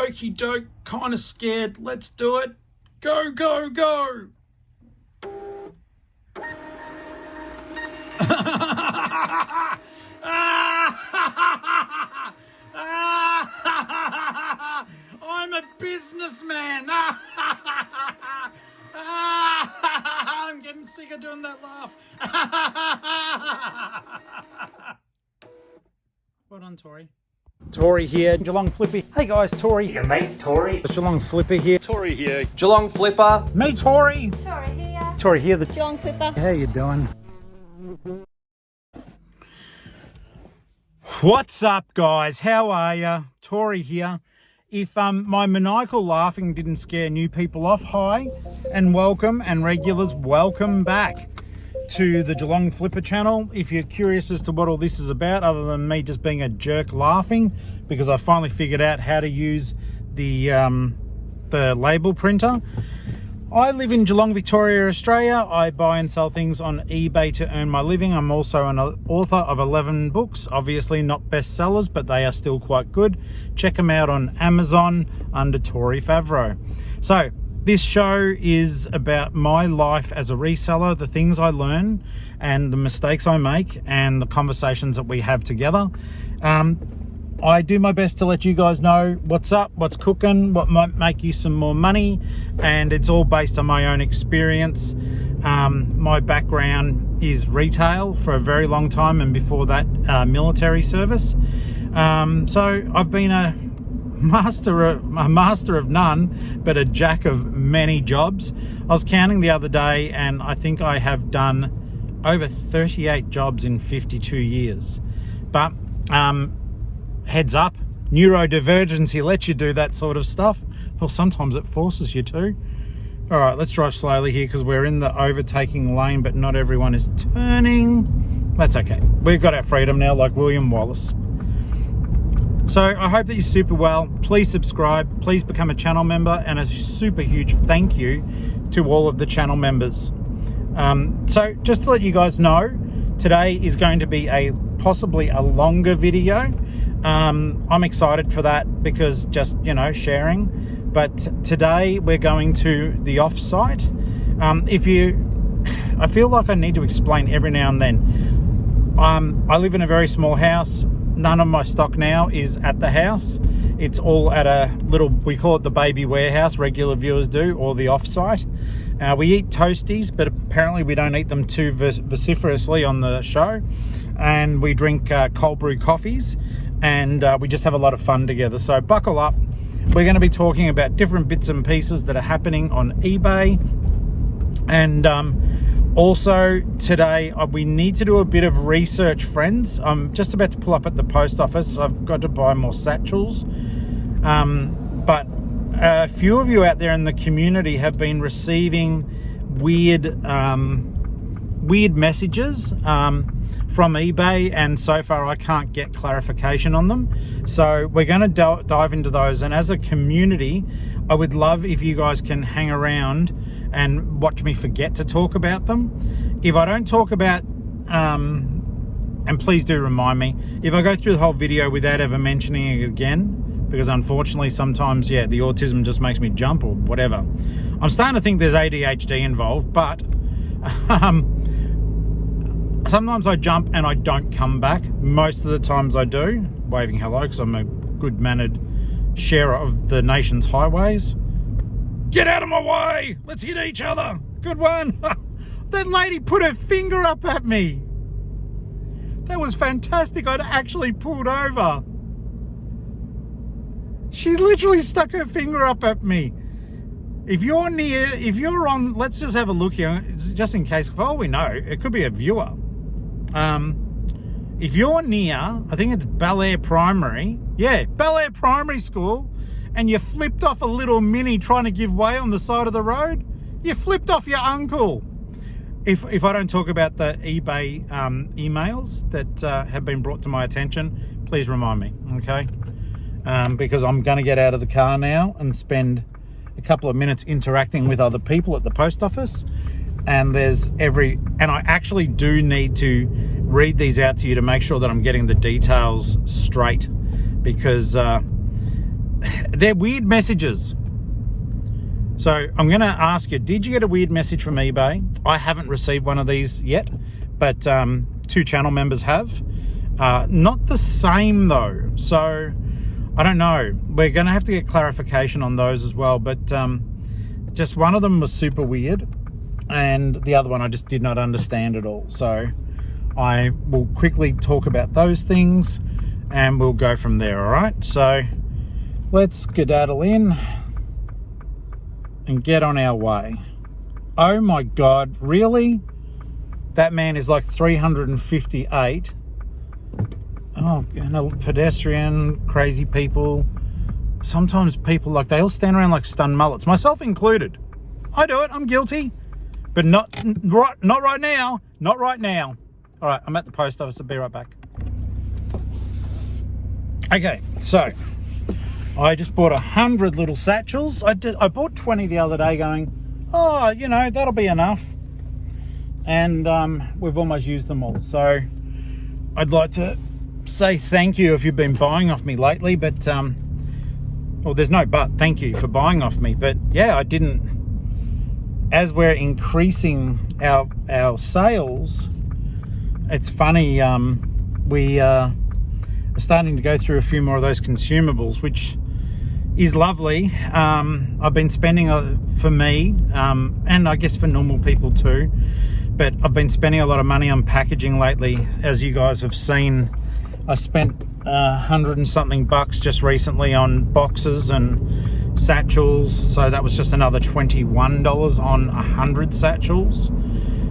Okie doke, kind of scared. Let's do it. Go, go, go. I'm a businessman. I'm getting sick of doing that laugh. Well done, Tori. Tori here, Geelong-Flipper. Hey guys, Tori. Your mate, Tori. Geelong-Flipper here. Tori here. Geelong-Flipper. Me, Tori. Tori here. Tori here, the Geelong-Flipper. How you doing? What's up, guys? How are you? Tori here. If my maniacal laughing didn't scare new people off, hi and welcome, and regulars, welcome back to the Geelong-Flipper channel. If you're curious as to what all this is about, other than me just being a jerk laughing because I finally figured out how to use the label printer. I live in Geelong, Victoria, Australia. I buy and sell things on eBay to earn my living. I'm also an author of 11 books, obviously not bestsellers, but they are still quite good. Check them out on Amazon under Tori Favreau. So this show is about my life as a reseller, the things I learn and the mistakes I make and the conversations that we have together. I do my best to let you guys know what's up, what's cooking, what might make you some more money, and it's all based on my own experience. My background is retail for a very long time, and before that, military service. So I've been a master of none, but a jack of many jobs. I was counting the other day, and I think I have done over 38 jobs in 52 years. But heads up, neurodivergency lets you do that sort of stuff. Well, sometimes it forces you to. All right, let's drive slowly here because we're in the overtaking lane, but not everyone is turning. That's okay. We've got our freedom now, like William Wallace. So I hope that you're super well. Please subscribe. Please become a channel member, and a super huge thank you to all of the channel members. So just to let you guys know, today is going to be possibly a longer video. I'm excited for that because just, you know, sharing. But today we're going to the offsite. I feel like I need to explain every now and then. I live in a very small house. None of my stock now is at the house. It's all at a little, we call it the baby warehouse, regular viewers do, or the offsite. We eat toasties, but apparently we don't eat them too vociferously on the show. And we drink cold brew coffees, and we just have a lot of fun together. So buckle up. We're going to be talking about different bits and pieces that are happening on eBay. And also today we need to do a bit of research, friends. I'm just about to pull up at the post office. I've got to buy more satchels. But a few of you out there in the community have been receiving weird messages from eBay, and so far I can't get clarification on them. So we're going to dive into those, and as a community I would love if you guys can hang around and watch me forget to talk about them. If I don't talk about and please do remind me if I go through the whole video without ever mentioning it again, because unfortunately sometimes, yeah, the autism just makes me jump or whatever. I'm starting to think there's ADHD involved, but sometimes I jump and I don't come back. Most of the times I do. Waving hello because I'm a good-mannered sharer of the nation's highways. Get out of my way! Let's hit each other. Good one. That lady put her finger up at me. That was fantastic. I'd actually pulled over. She literally stuck her finger up at me. If you're on, let's just have a look here, just in case, for all we know, it could be a viewer. If you're near, I think it's Bel Air Primary, yeah, Bel Air Primary School, and you flipped off a little mini trying to give way on the side of the road, you flipped off your uncle. If I don't talk about the eBay emails that have been brought to my attention, please remind me, okay? Because I'm going to get out of the car now and spend a couple of minutes interacting with other people at the post office. And I actually do need to read these out to you to make sure that I'm getting the details straight, because they're weird messages. So I'm going to ask you, did you get a weird message from eBay? I haven't received one of these yet, but 2 channel members have. Not the same though. So I don't know. We're going to have to get clarification on those as well. But just one of them was super weird, and the other one I just did not understand at all. So I will quickly talk about those things and we'll go from there, all right? So let's skedaddle in and get on our way. Oh my God, really? That man is like 358. Oh, and a pedestrian, crazy people. Sometimes people, like, they all stand around like stunned mullets, myself included. I do it, I'm guilty. But not right now, not right now. All right, I'm at the post office, I'll be right back. Okay, so I just bought 100 little satchels. I bought 20 the other day going, oh, you know, that'll be enough. And we've almost used them all. So I'd like to say thank you if you've been buying off me lately, but, well, there's no but, thank you for buying off me. But yeah, I didn't, as we're increasing our sales, it's funny, we are starting to go through a few more of those consumables, which is lovely. I've been spending, for me, and I guess for normal people too, but I've been spending a lot of money on packaging lately. As you guys have seen, I spent $100 and something bucks just recently on boxes and satchels, so that was just another $21 on 100 satchels.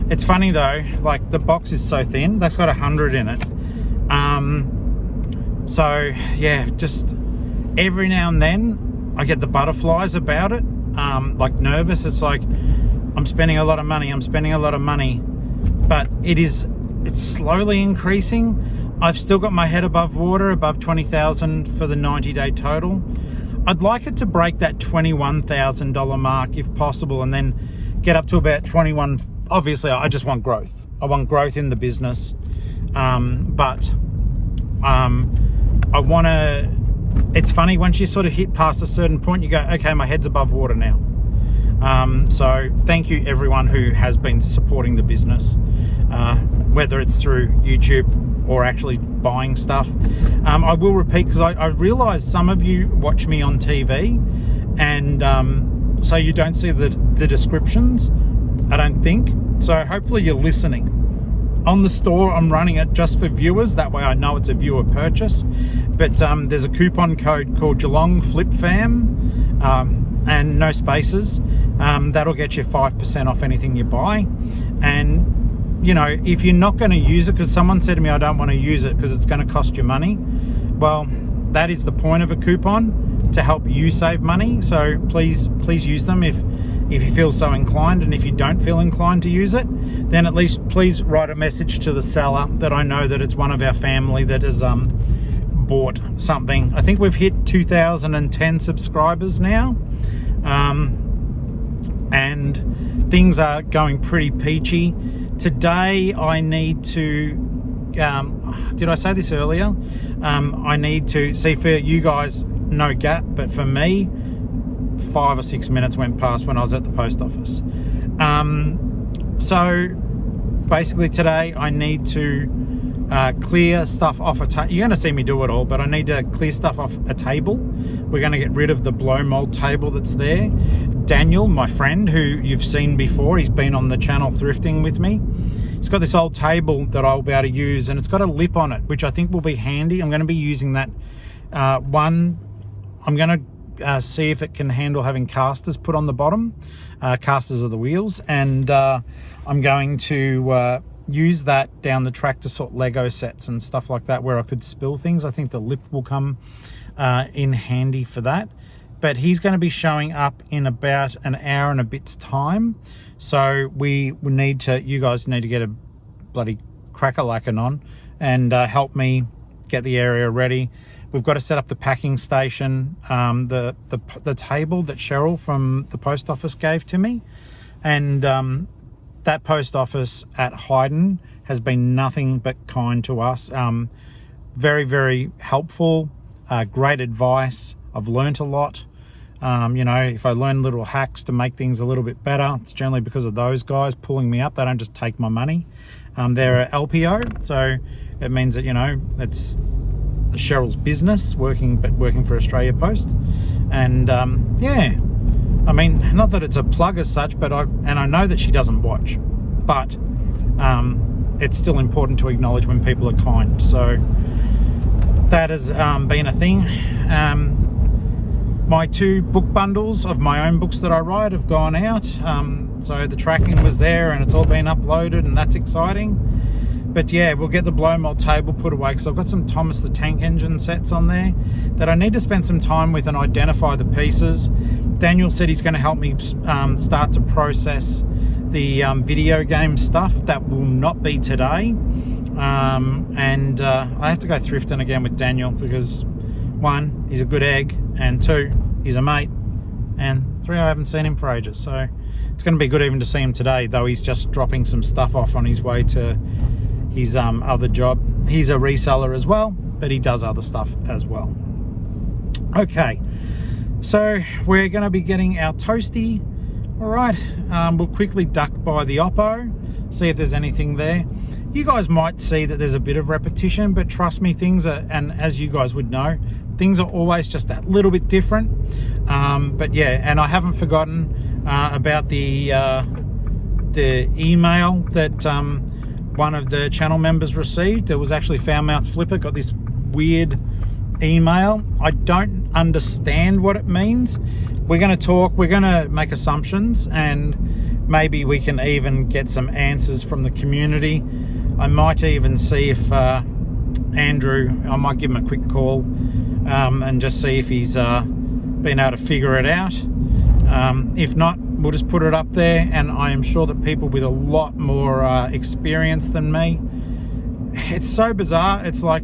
It's funny though, like the box is so thin, that's got 100 in it. So yeah, just every now and then I get the butterflies about it, like nervous. It's like I'm spending a lot of money, but it's slowly increasing. I've still got my head above water, above 20,000 for the 90-day total. I'd like it to break that $21,000 mark if possible, and then get up to about 21. Obviously, I just want growth. I want growth in the business, but I want to. It's funny, once you sort of hit past a certain point, you go, okay, my head's above water now. So thank you everyone who has been supporting the business, whether it's through YouTube or actually buying stuff. I will repeat, because I realize some of you watch me on TV, and so you don't see the descriptions, I don't think. So hopefully you're listening. On the store, I'm running it just for viewers. That way I know it's a viewer purchase. But there's a coupon code called Geelong-Flipper, and no spaces. That'll get you 5% off anything you buy. And you know, if you're not going to use it, because someone said to me, I don't want to use it because it's going to cost you money. Well, that is the point of a coupon, to help you save money. So please use them if you feel so inclined. And if you don't feel inclined to use it, then at least please write a message to the seller that I know that it's one of our family that has bought something. I think we've hit 2,010 subscribers now, and things are going pretty peachy. Today I need to, did I say this earlier? I need to, see, for you guys, no gap, but for me, 5 or 6 minutes went past when I was at the post office. So basically today I need to clear stuff off a table. You're going to see me do it all, but I need to clear stuff off a table. We're going to get rid of the blow mold table that's there. Daniel, my friend, who you've seen before, he's been on the channel Thrifting with me. He's got this old table that I'll be able to use, and it's got a lip on it, which I think will be handy. I'm going to be using that one. I'm going to see if it can handle having casters put on the bottom, casters of the wheels, and I'm going to use that down the track to sort Lego sets and stuff like that where I could spill things. I think the lip will come in handy for that. But he's going to be showing up in about an hour and a bit's time. So we need to, you guys need to get a bloody cracker-lacking on and help me get the area ready. We've got to set up the packing station, the table that Cheryl from the post office gave to me. And that post office at Hyden has been nothing but kind to us. Very, very helpful, great advice. I've learnt a lot. You know, if I learn little hacks to make things a little bit better, it's generally because of those guys pulling me up. They don't just take my money. They're a LPO, so it means that, you know, it's Cheryl's business working for Australia Post. And yeah, I mean, not that it's a plug as such, but I know that she doesn't watch, but it's still important to acknowledge when people are kind. So that has been a thing. My 2 book bundles of my own books that I write have gone out. So the tracking was there and it's all been uploaded, and that's exciting. But yeah, we'll get the blow mold table put away because I've got some Thomas the Tank Engine sets on there that I need to spend some time with and identify the pieces. Daniel said he's going to help me start to process the video game stuff. That will not be today. And I have to go thrifting again with Daniel because 1, he's a good egg, and 2, he's a mate, and 3, I haven't seen him for ages. So it's going to be good even to see him today, though he's just dropping some stuff off on his way to his other job. He's a reseller as well, but he does other stuff as well. Okay, so we're going to be getting our toasty. All right, we'll quickly duck by the Oppo, see if there's anything there. You guys might see that there's a bit of repetition, but trust me, things are, and as you guys would know, things are always just that little bit different. But yeah, and I haven't forgotten about the email that one of the channel members received. It was actually Geelong-Flipper got this weird email. I don't understand what it means. We're going to talk, we're going to make assumptions, and maybe we can even get some answers from the community. I might even see if Andrew, I might give him a quick call and just see if he's been able to figure it out. If not, we'll just put it up there, and I am sure that people with a lot more experience than me. It's so bizarre. It's like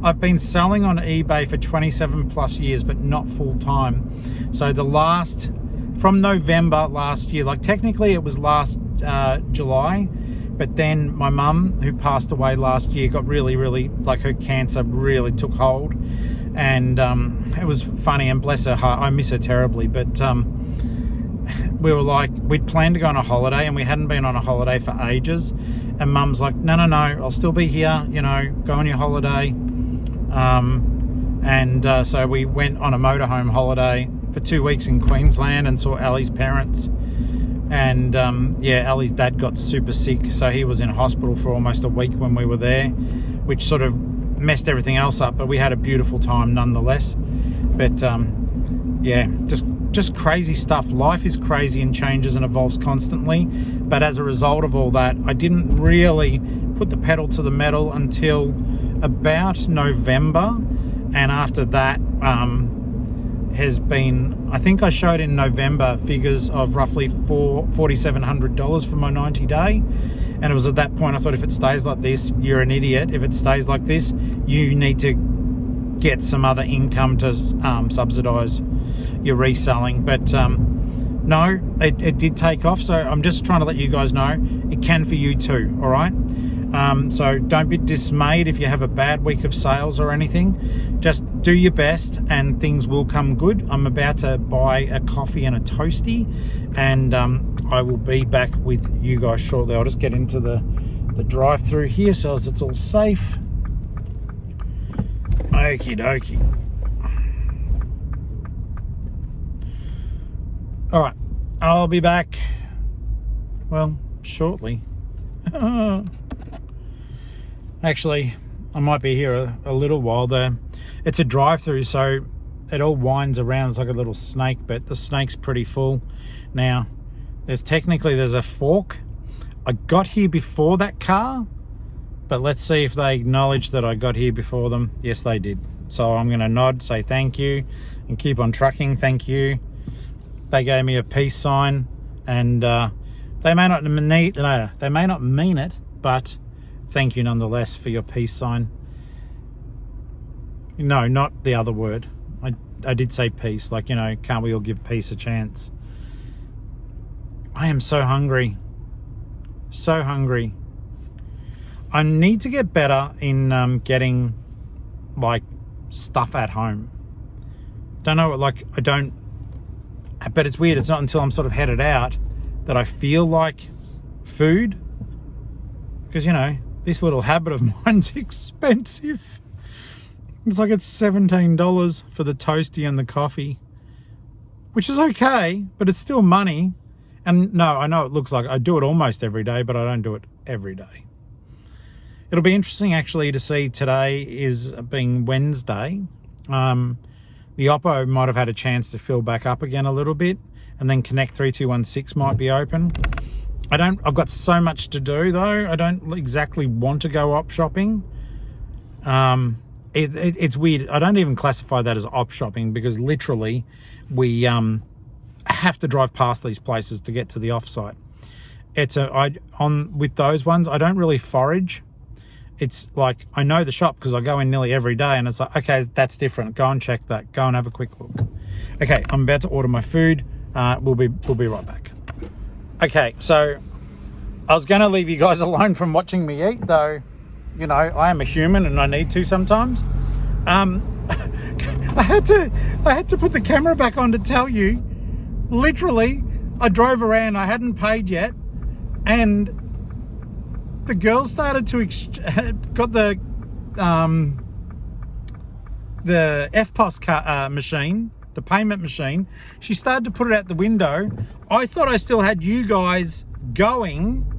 I've been selling on eBay for 27 plus years, but not full time. So from November last year, like technically it was last July, but then my mum, who passed away last year, got really, like her cancer really took hold. And it was funny, and bless her heart, I miss her terribly, but we were like, we'd planned to go on a holiday and we hadn't been on a holiday for ages. And mum's like, no, I'll still be here, you know, go on your holiday. So we went on a motorhome holiday for 2 weeks in Queensland and saw Ali's parents. And yeah, Ali's dad got super sick, so he was in hospital for almost a week when we were there, which sort of messed everything else up, but we had a beautiful time nonetheless. But yeah, just crazy stuff. Life is crazy and changes and evolves constantly, but as a result of all that, I didn't really put the pedal to the metal until about November, and after that has been, I think I showed in November figures of roughly $4,700 for my 90 day, and it was at that point I thought, if it stays like this, you're an idiot. If it stays like this, you need to get some other income to subsidize your reselling. But no, it did take off, so I'm just trying to let you guys know it can for you too. All right, so don't be dismayed if you have a bad week of sales or anything. Just do your best and things will come good. I'm about to buy a coffee and a toasty, and I will be back with you guys shortly. I'll just get into the drive-through here so as it's all safe. Okie dokie. All right, I'll be back, well, shortly. Actually, I might be here a little while there. It's a drive-through, so it all winds around. It's like a little snake, but the snake's pretty full. Now, there's a fork. I got here before that car, but let's see if they acknowledge that I got here before them. Yes, they did. So I'm going to nod, say thank you, and keep on trucking. Thank you. They gave me a peace sign, and they may not mean it, but thank you nonetheless for your peace sign. No, not the other word. I did say peace, like, you know, can't we all give peace a chance? I am so hungry. So hungry. I need to get better in getting, like, stuff at home. Don't know, like, I don't, but it's weird. It's not until I'm sort of headed out that I feel like food. Because, you know, this little habit of mine's expensive. It's like it's $17 for the toasty and the coffee, which is okay, but it's still money. And no, I know it looks like I do it almost every day, but I don't do it every day. It'll be interesting actually to see, today is being Wednesday. The Oppo might have had a chance to fill back up again a little bit, and then Connect 3216 might be open. I've got so much to do though. I don't exactly want to go op shopping. It's weird. I don't even classify that as op shopping, because literally we have to drive past these places to get to the offsite. With those ones, I don't really forage. It's like, I know the shop because I go in nearly every day, and it's like, okay, that's different. Go and check that. Go and have a quick look. Okay, I'm about to order my food. We'll be right back. Okay, so I was going to leave you guys alone from watching me eat, though. You know, I am a human and I need to sometimes. I had to put the camera back on to tell you. Literally, I drove around. I hadn't paid yet, and the girl started to got the FPOS machine, the payment machine. She started to put it out the window. I thought I still had you guys going,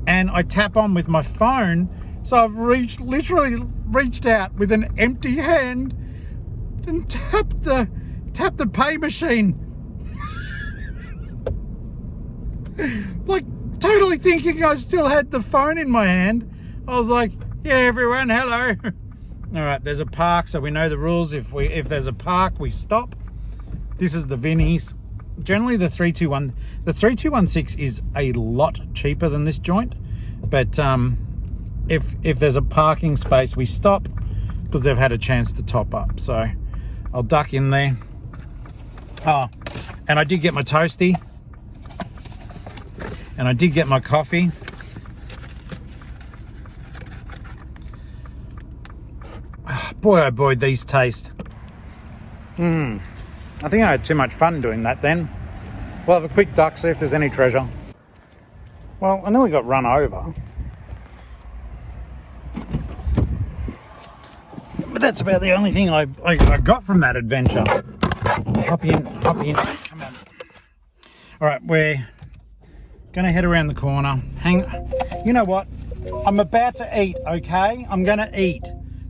and I tap on with my phone. So I've literally reached out with an empty hand and tapped the pay machine. Like, totally thinking I still had the phone in my hand. I was like, yeah, everyone, hello. All right, there's a park, so we know the rules. If there's a park, we stop. This is the Vinnies. Generally the 3216 is a lot cheaper than this joint, but if there's a parking space, we stop because they've had a chance to top up. So I'll duck in there. Oh, and I did get my toasty. And I did get my coffee. Boy, oh boy, these taste. I think I had too much fun doing that then. We'll have a quick duck, see if there's any treasure. Well, I nearly got run over. But that's about the only thing I got from that adventure. Hop in, come on. All right, we're gonna head around the corner. You know what? I'm about to eat, okay? I'm gonna eat.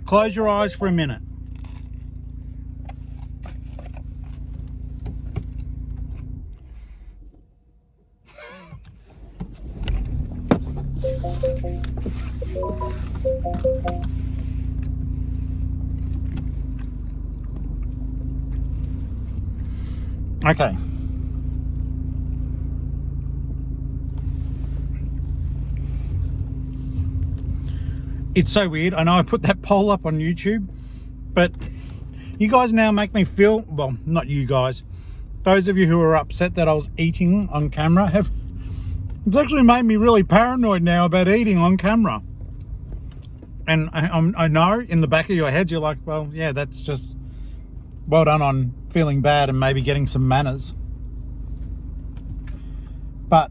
Close your eyes for a minute. Okay. It's so weird. I know I put that poll up on YouTube, but you guys now make me feel, well, not you guys, those of you who are upset that I was eating on camera, it's actually made me really paranoid now about eating on camera. And I know in the back of your head, you're like, well, yeah, that's just well done on feeling bad and maybe getting some manners. But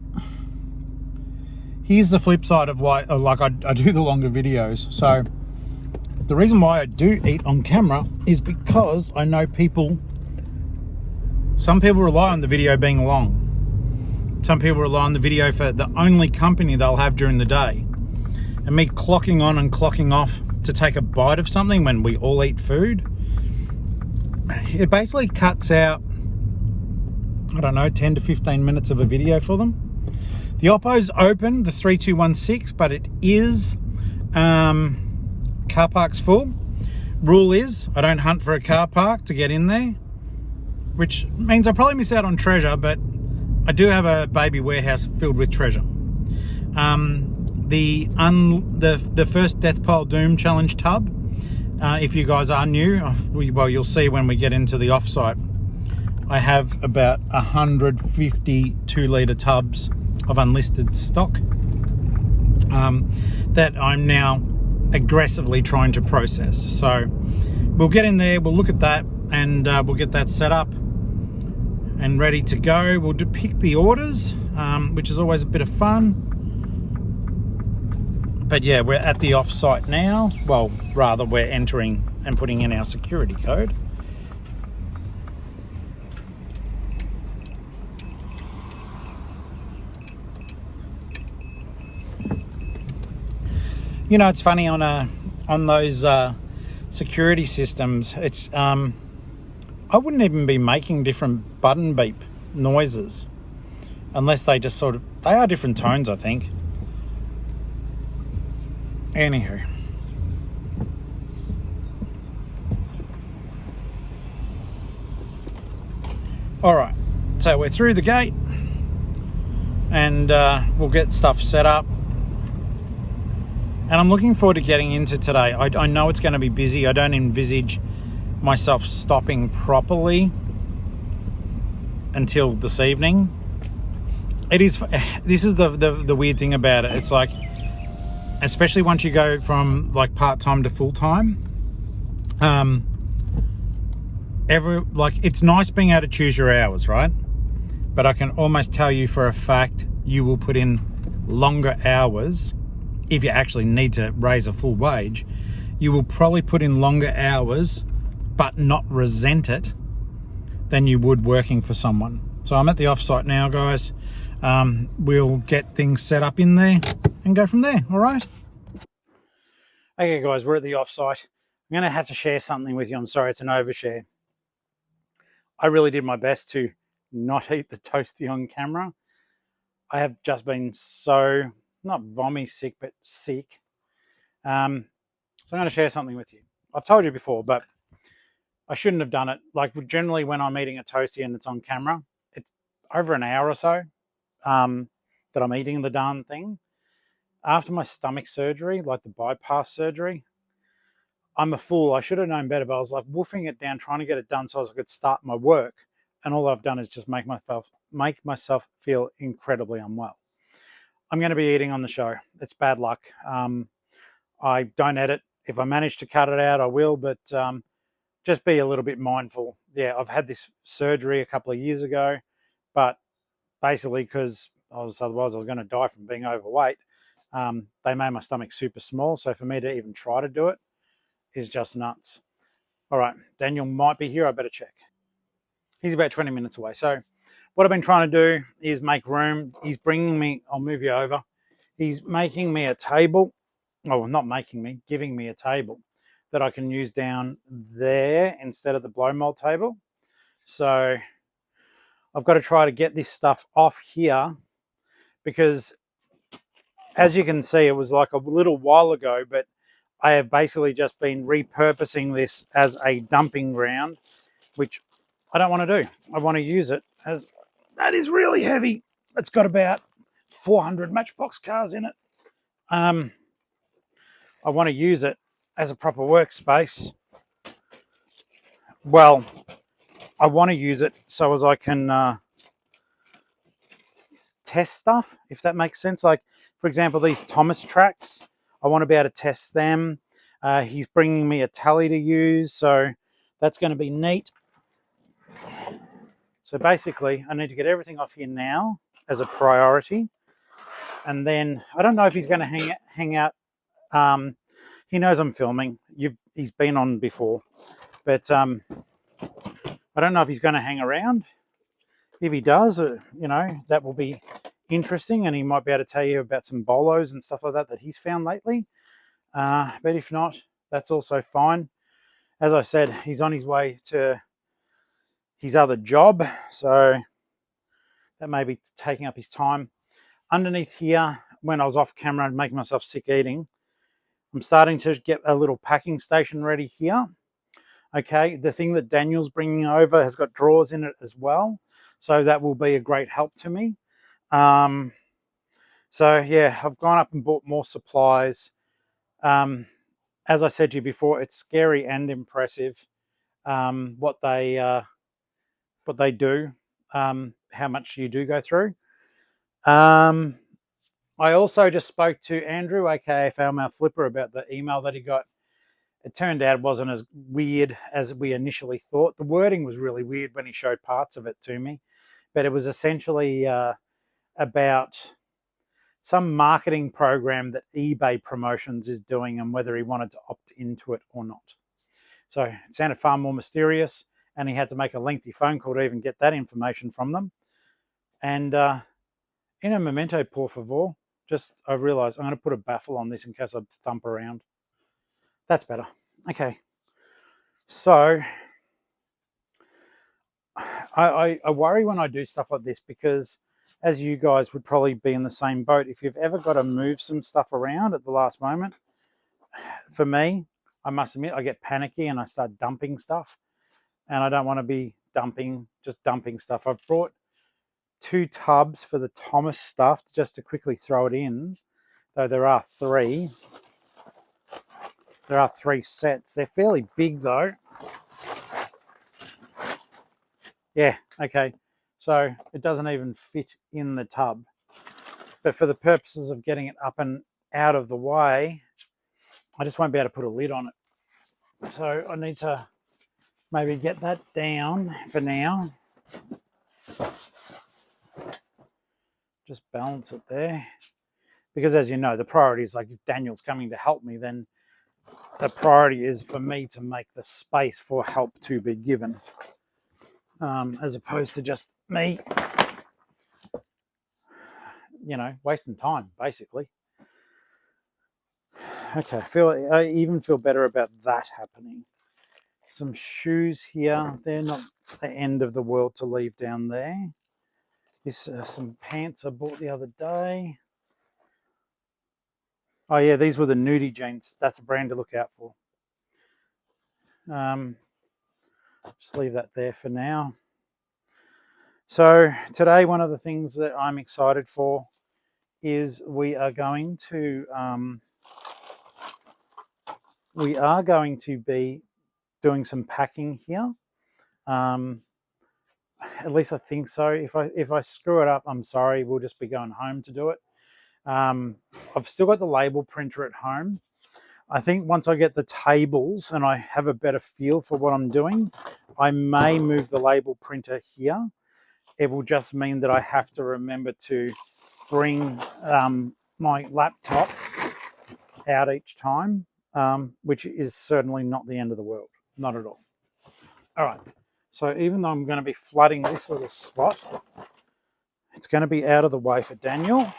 here's the flip side of why, like, I do the longer videos. So the reason why I do eat on camera is because I know some people rely on the video being long. Some people rely on the video for the only company they'll have during the day. And me clocking on and clocking off to take a bite of something when we all eat food, it basically cuts out, I don't know, 10 to 15 minutes of a video for them. The Oppo's open, the 3216, but it is car park's full. Rule is, I don't hunt for a car park to get in there, which means I probably miss out on treasure, but I do have a baby warehouse filled with treasure. The first Death Pile Doom Challenge tub, if you guys are new, well, you'll see when we get into the offsite, I have about 150 2-litre tubs of unlisted stock that I'm now aggressively trying to process. So we'll get in there, we'll look at that, and we'll get that set up and ready to go. We'll pick the orders, which is always a bit of fun. But yeah, we're at the off-site now. Well, rather, we're entering and putting in our security code. You know, it's funny on those security systems. It's I wouldn't even be making different button beep noises unless they just they are different tones, I think. Anywho, all right. So we're through the gate, and we'll get stuff set up. And I'm looking forward to getting into today. I know it's going to be busy. I don't envisage myself stopping properly until this evening. This is the weird thing about it. It's like, especially once you go from like part-time to full-time, it's nice being able to choose your hours, right? But I can almost tell you for a fact you will put in longer hours. If you actually need to raise a full wage, you will probably put in longer hours but not resent it than you would working for someone. So I'm at the offsite now, guys. We'll get things set up in there and go from there. All right. Okay, guys, we're at the offsite. I'm going to have to share something with you. I'm sorry, it's an overshare. I really did my best to not eat the toasty on camera. I have just been so, not vommy sick, but sick. So I'm going to share something with you. I've told you before, but I shouldn't have done it. Like, generally when I'm eating a toasty and it's on camera, it's over an hour or so that I'm eating the darn thing. After my stomach surgery, like the bypass surgery, I'm a fool. I should have known better, but I was like woofing it down, trying to get it done so I could start my work. And all I've done is just make myself feel incredibly unwell. I'm going to be eating on the show. It's bad luck. I don't edit. If I manage to cut it out, I will, but just be a little bit mindful. Yeah, I've had this surgery a couple of years ago, but basically because otherwise I was going to die from being overweight, they made my stomach super small. So for me to even try to do it is just nuts. All right, Daniel might be here. I better check. He's about 20 minutes away. So what I've been trying to do is make room. He's bringing me, I'll move you over. He's making me a table. Oh, not making me, giving me a table that I can use down there instead of the blow mold table. So I've got to try to get this stuff off here because as you can see, it was like a little while ago, but I have basically just been repurposing this as a dumping ground, which I don't want to do. I want to use it as, that is really heavy. It's got about 400 Matchbox cars in it. I want to use it as a proper workspace. Well, I want to use it so as I can test stuff, if that makes sense. Like, for example, these Thomas tracks, I want to be able to test them. He's bringing me a tally to use, so that's going to be neat. So basically, I need to get everything off here now as a priority. And then, I don't know if he's going to hang out. He knows I'm filming. He's been on before. But I don't know if he's going to hang around. If he does, that will be interesting. And he might be able to tell you about some bolos and stuff like that he's found lately. But if not, that's also fine. As I said, he's on his way to his other job. So that may be taking up his time. Underneath here, when I was off camera and making myself sick eating, I'm starting to get a little packing station ready here. Okay, the thing that Daniel's bringing over has got drawers in it as well. So that will be a great help to me. So yeah, I've gone up and bought more supplies. As I said to you before, it's scary and impressive what they do, how much you do go through. I also just spoke to Andrew, aka Flipper, about the email that he got It turned out it wasn't as weird as we initially thought. The wording was really weird when he showed parts of it to me, but it was essentially about some marketing program that eBay Promotions is doing and whether he wanted to opt into it or not. So it sounded far more mysterious, and he had to make a lengthy phone call to even get that information from them. And in a memento, por favor, I realised I'm going to put a baffle on this in case I thump around. That's better. Okay. So I worry when I do stuff like this because, as you guys would probably be in the same boat, if you've ever got to move some stuff around at the last moment, for me, I must admit, I get panicky and I start dumping stuff. And I don't want to be just dumping stuff. I've brought 2 tubs for the Thomas stuff just to quickly throw it in, though there are 3. There are 3 sets. They're fairly big though. Yeah, okay. So it doesn't even fit in the tub. But for the purposes of getting it up and out of the way, I just won't be able to put a lid on it. So I need to maybe get that down for now. Just balance it there. Because as you know, the priority is, like, if Daniel's coming to help me, then the priority is for me to make the space for help to be given. As opposed to just me, wasting time, basically. Okay, I even feel better about that happening. Some shoes here. They're not the end of the world to leave down there. This some pants I bought the other day. Oh yeah, these were the nudie jeans. That's a brand to look out for. Just leave that there for now. So today, one of the things that I'm excited for is we are going to be doing some packing here. At least I think so. If I screw it up, I'm sorry. We'll just be going home to do it. I've still got the label printer at home. I think once I get the tables and I have a better feel for what I'm doing, I may move the label printer here. It will just mean that I have to remember to bring my laptop out each time, which is certainly not the end of the world. Not at all. All right. So even though I'm going to be flooding this little spot, it's going to be out of the way for Daniel.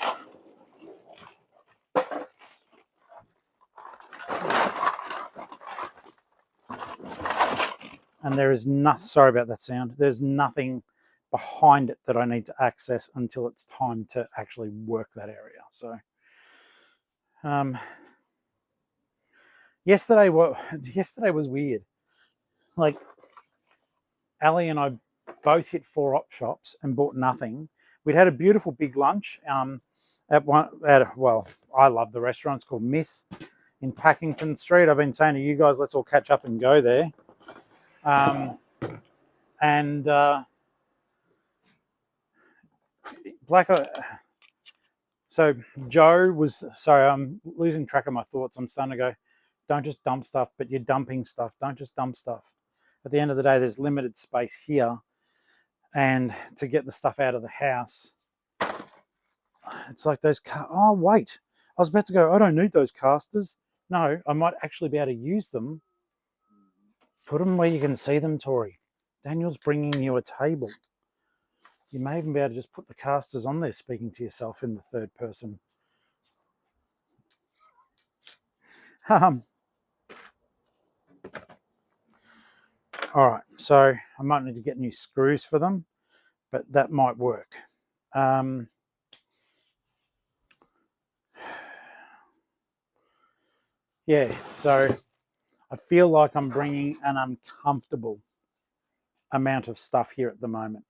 And there is nothing, sorry about that sound, there's nothing behind it that I need to access until it's time to actually work that area. So yesterday was weird. Like, Ali and I both hit 4 op shops and bought nothing. We'd had a beautiful big lunch I love the restaurant. It's called Myth in Packington Street. I've been saying to you guys, let's all catch up and go there. So Joe was, sorry, I'm losing track of my thoughts. I'm starting to go, don't just dump stuff, but you're dumping stuff. Don't just dump stuff. At the end of the day, there's limited space here. And to get the stuff out of the house, it's like those, oh, wait. I was about to go, I don't need those casters. No, I might actually be able to use them. Put them where you can see them, Tori. Daniel's bringing you a table. You may even be able to just put the casters on there, speaking to yourself in the third person. All right, so I might need to get new screws for them, but that might work. Yeah, so I feel like I'm bringing an uncomfortable amount of stuff here at the moment.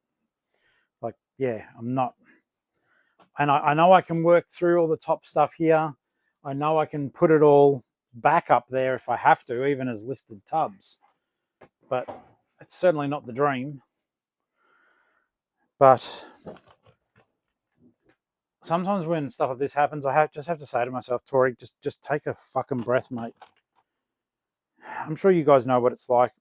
Like, yeah, I'm not. And I know I can work through all the top stuff here. I know I can put it all back up there if I have to, even as listed tubs. But it's certainly not the dream. But sometimes when stuff like this happens, I just have to say to myself, Tori, just take a fucking breath, mate. I'm sure you guys know what it's like.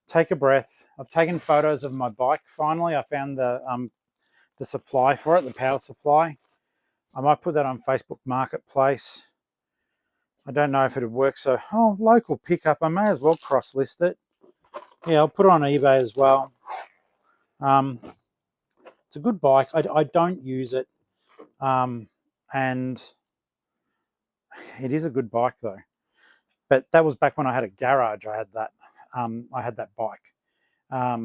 Take a breath. I've taken photos of my bike. Finally, I found the supply for it, the power supply. I might put that on Facebook Marketplace. I don't know if it'd work. So, local pickup. I may as well cross-list it. Yeah, I'll put it on eBay as well. It's a good bike. I don't use it. And it is a good bike though. But that was back when I had a garage. I had that bike. I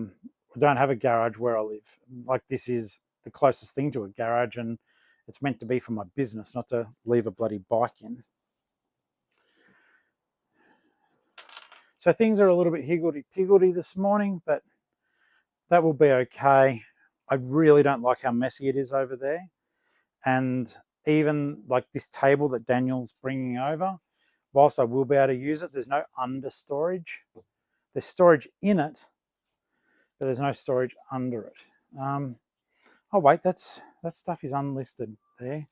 don't have a garage where I live. Like, this is the closest thing to a garage, and it's meant to be for my business, not to leave a bloody bike in. So things are a little bit higgledy-piggledy this morning, but that will be okay. I really don't like how messy it is over there. And even like this table that Daniel's bringing over, whilst I will be able to use it, there's no under storage. There's storage in it, but there's no storage under it. Oh wait, that stuff is unlisted there.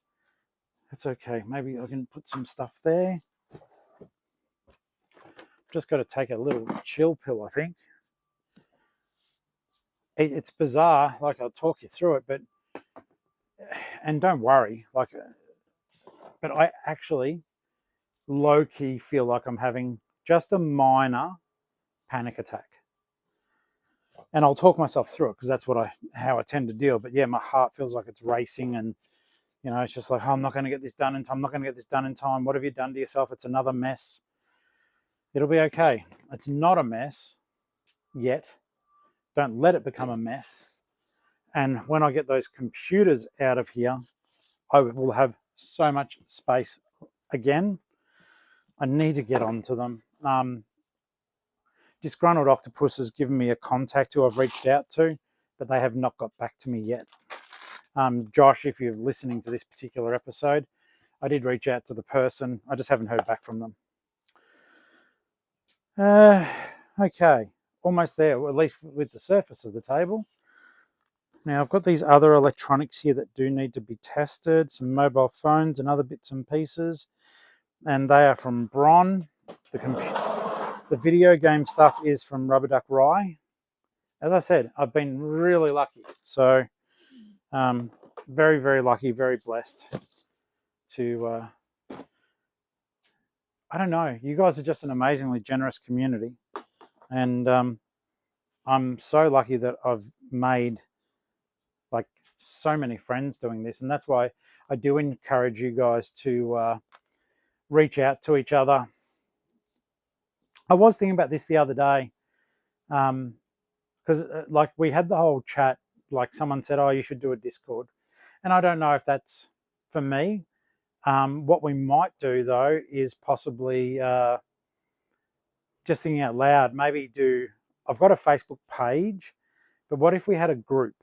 That's okay. Maybe I can put some stuff there. Just got to take a little chill pill, I think. It's bizarre. Like, I'll talk you through it, but and don't worry. Like, but I actually low-key feel like I'm having just a minor panic attack. And I'll talk myself through it because that's how I tend to deal. But yeah, my heart feels like it's racing, and it's just like, I'm not going to get this done in time. I'm not going to get this done in time. What have you done to yourself? It's another mess. It'll be okay. It's not a mess yet. Don't let it become a mess. And when I get those computers out of here, I will have so much space again. I need to get onto them. Disgruntled Octopus has given me a contact who I've reached out to, but they have not got back to me yet. Josh, if you're listening to this particular episode, I did reach out to the person. I just haven't heard back from them. Okay, almost there, or at least with the surface of the table. Now, I've got these other electronics here that do need to be tested, some mobile phones and other bits and pieces, and they are from Bron. The video game stuff is from Rubber Duck Rye. As I said, I've been really lucky. So, very, very lucky, very blessed to... I don't know. You guys are just an amazingly generous community. And I'm so lucky that I've made like so many friends doing this. And that's why I do encourage you guys to reach out to each other. I was thinking about this the other day because like we had the whole chat, like someone said, oh, you should do a Discord. And I don't know if that's for me. What we might do though is possibly just thinking out loud, maybe I've got a Facebook page, but what if we had a group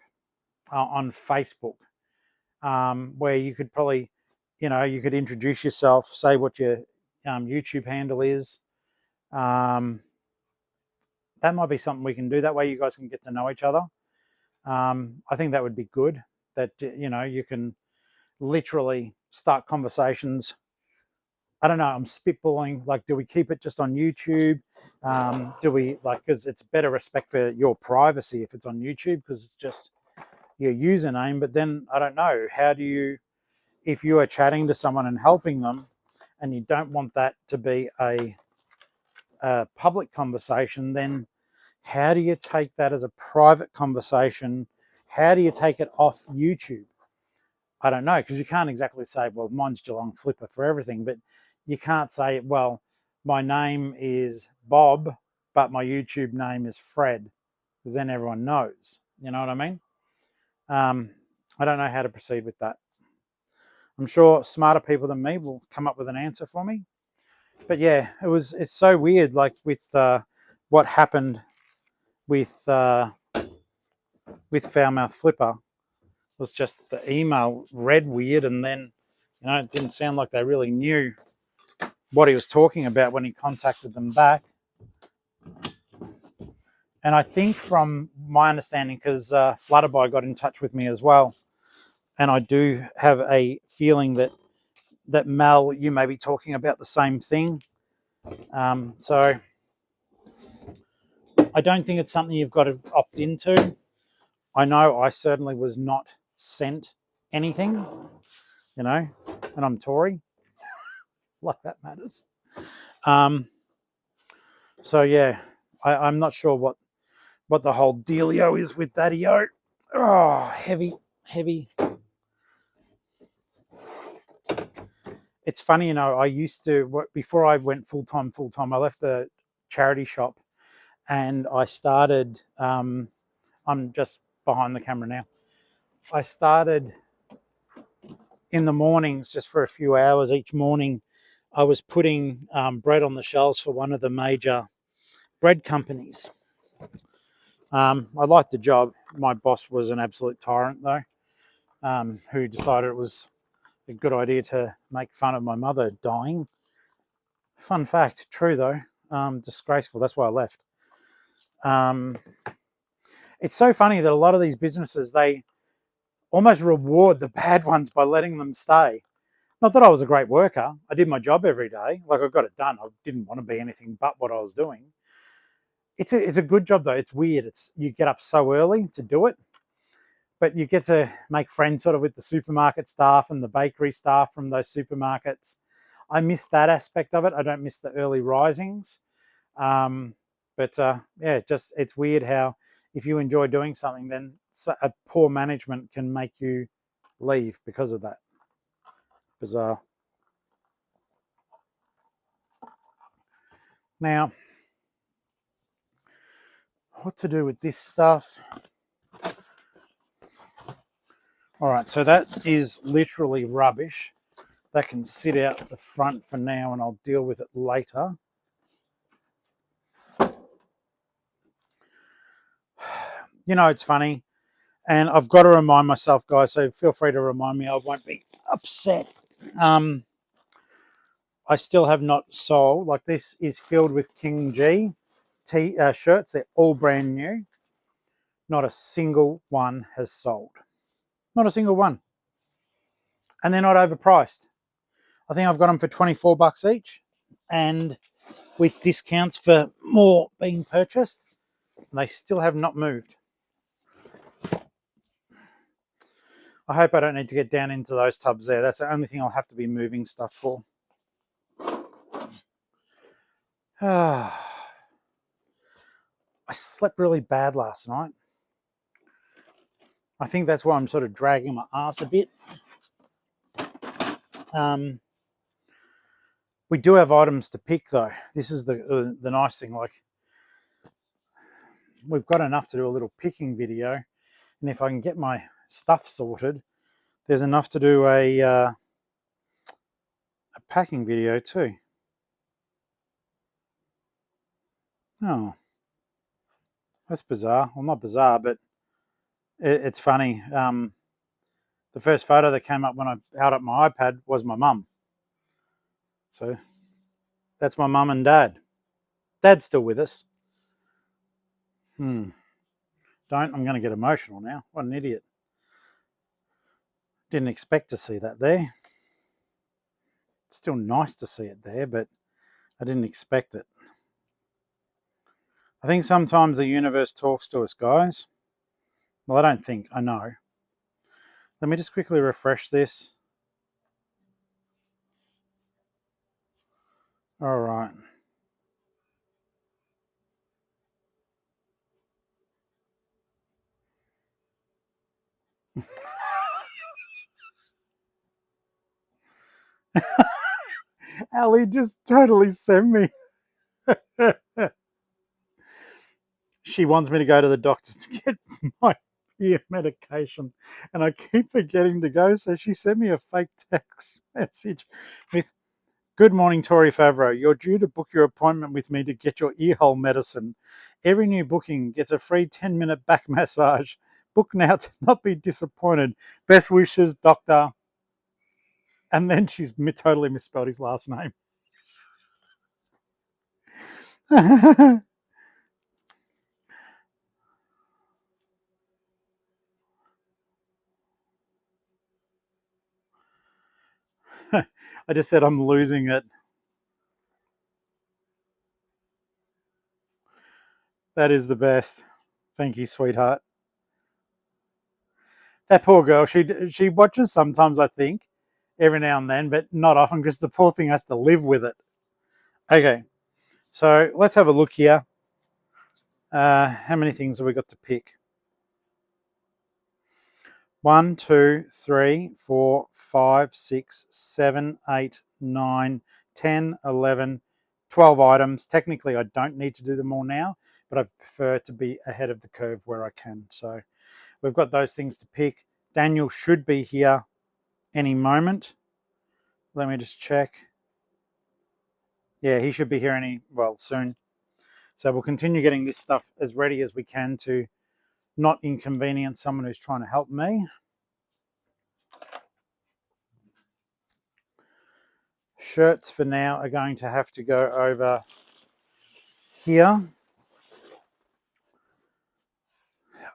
on Facebook where you could probably, you could introduce yourself, say what your YouTube handle is. That might be something we can do. That way you guys can get to know each other. I think that would be good, that, you can literally start conversations. I don't know, I'm spitballing, like, do we keep it just on YouTube? Do we, like, because it's better respect for your privacy if it's on YouTube, because it's just your username. But then, I don't know, how do you, if you are chatting to someone and helping them, and you don't want that to be a public conversation, then how do you take that as a private conversation? How do you take it off YouTube? I don't know, because you can't exactly say, well, mine's Geelong-Flipper for everything, but you can't say, well, my name is Bob, but my YouTube name is Fred, because then everyone knows. You know what I mean? I don't know how to proceed with that. I'm sure smarter people than me will come up with an answer for me. But yeah, it's so weird, like with what happened with Foulmouth Flipper. Was just the email read weird, and then it didn't sound like they really knew what he was talking about when he contacted them back. And I think from my understanding, because Flutterby got in touch with me as well, and I do have a feeling that Mel, you may be talking about the same thing. So I don't think it's something you've got to opt into. I know I certainly was not sent anything, you know, and I'm Tory, like that matters. So yeah, I'm not sure what the whole dealio is with that-io. Oh, heavy, heavy. It's funny, you know, I used to, before I went full-time, I left the charity shop and I started, I'm just behind the camera now. I started in the mornings, just for a few hours each morning, I was putting bread on the shelves for one of the major bread companies. I liked the job. My boss was an absolute tyrant, though, who decided it was a good idea to make fun of my mother dying. Fun fact, true though. Disgraceful. That's why I left. Um, it's so funny that a lot of these businesses, they almost reward the bad ones by letting them stay. Not that I was a great worker. I did my job every day. Like, I got it done. I didn't want to be anything but what I was doing. It's a good job though. It's weird. It's you get up so early to do it, but you get to make friends sort of with the supermarket staff and the bakery staff from those supermarkets. I miss that aspect of it. I don't miss the early risings. But yeah, just it's weird how if you enjoy doing something, then a poor management can make you leave because of that. Bizarre. Now, what to do with this stuff? All right, so that is literally rubbish. That can sit out the front for now and I'll deal with it later. You know, it's funny. And I've got to remind myself, guys, so feel free to remind me. I won't be upset. I still have not sold. Like, this is filled with King G shirts. They're all brand new. Not a single one has sold. Not a single one. And they're not overpriced. I think I've got them for 24 bucks each. And with discounts for more being purchased, they still have not moved. I hope I don't need to get down into those tubs there. That's the only thing I'll have to be moving stuff for. I slept really bad last night. I think that's why I'm sort of dragging my ass a bit. We do have items to pick, though. This is the nice thing. Like, we've got enough to do a little picking video, and if I can get my stuff sorted, there's enough to do a packing video too. Oh, that's bizarre. Well, not bizarre, but it's funny. The first photo that came up when I held up my iPad was my mum. So that's my mum and dad. Dad's still with us. I'm going to get emotional now. What an idiot. Didn't expect to see that there. It's still nice to see it there, but I didn't expect it. I think sometimes the universe talks to us, guys. Well, I don't think. I know. Let me just quickly refresh this. All right. Ali just totally sent me. She wants me to go to the doctor to get my ear medication, and I keep forgetting to go. So she sent me a fake text message with, "Good morning, Tori Favreau. You're due to book your appointment with me to get your earhole medicine. Every new booking gets a free 10-minute back massage. Book now to not be disappointed. Best wishes, Doctor." And then she's totally misspelled his last name. I just said I'm losing it. That is the best. Thank you, sweetheart. That poor girl, she watches sometimes, I think, every now and then, but not often because the poor thing has to live with it. Okay, so let's have a look here. How many things have we got to pick? 1, 2, 3, 4, 5, 6, 7, 8, 9, 10, 11, 12 items. Technically, I don't need to do them all now, but I prefer to be ahead of the curve where I can. So we've got those things to pick. Daniel should be here any moment. Let me just check. Yeah, he should be here soon. So we'll continue getting this stuff as ready as we can to not inconvenience someone who's trying to help me. Shirts for now are going to have to go over here.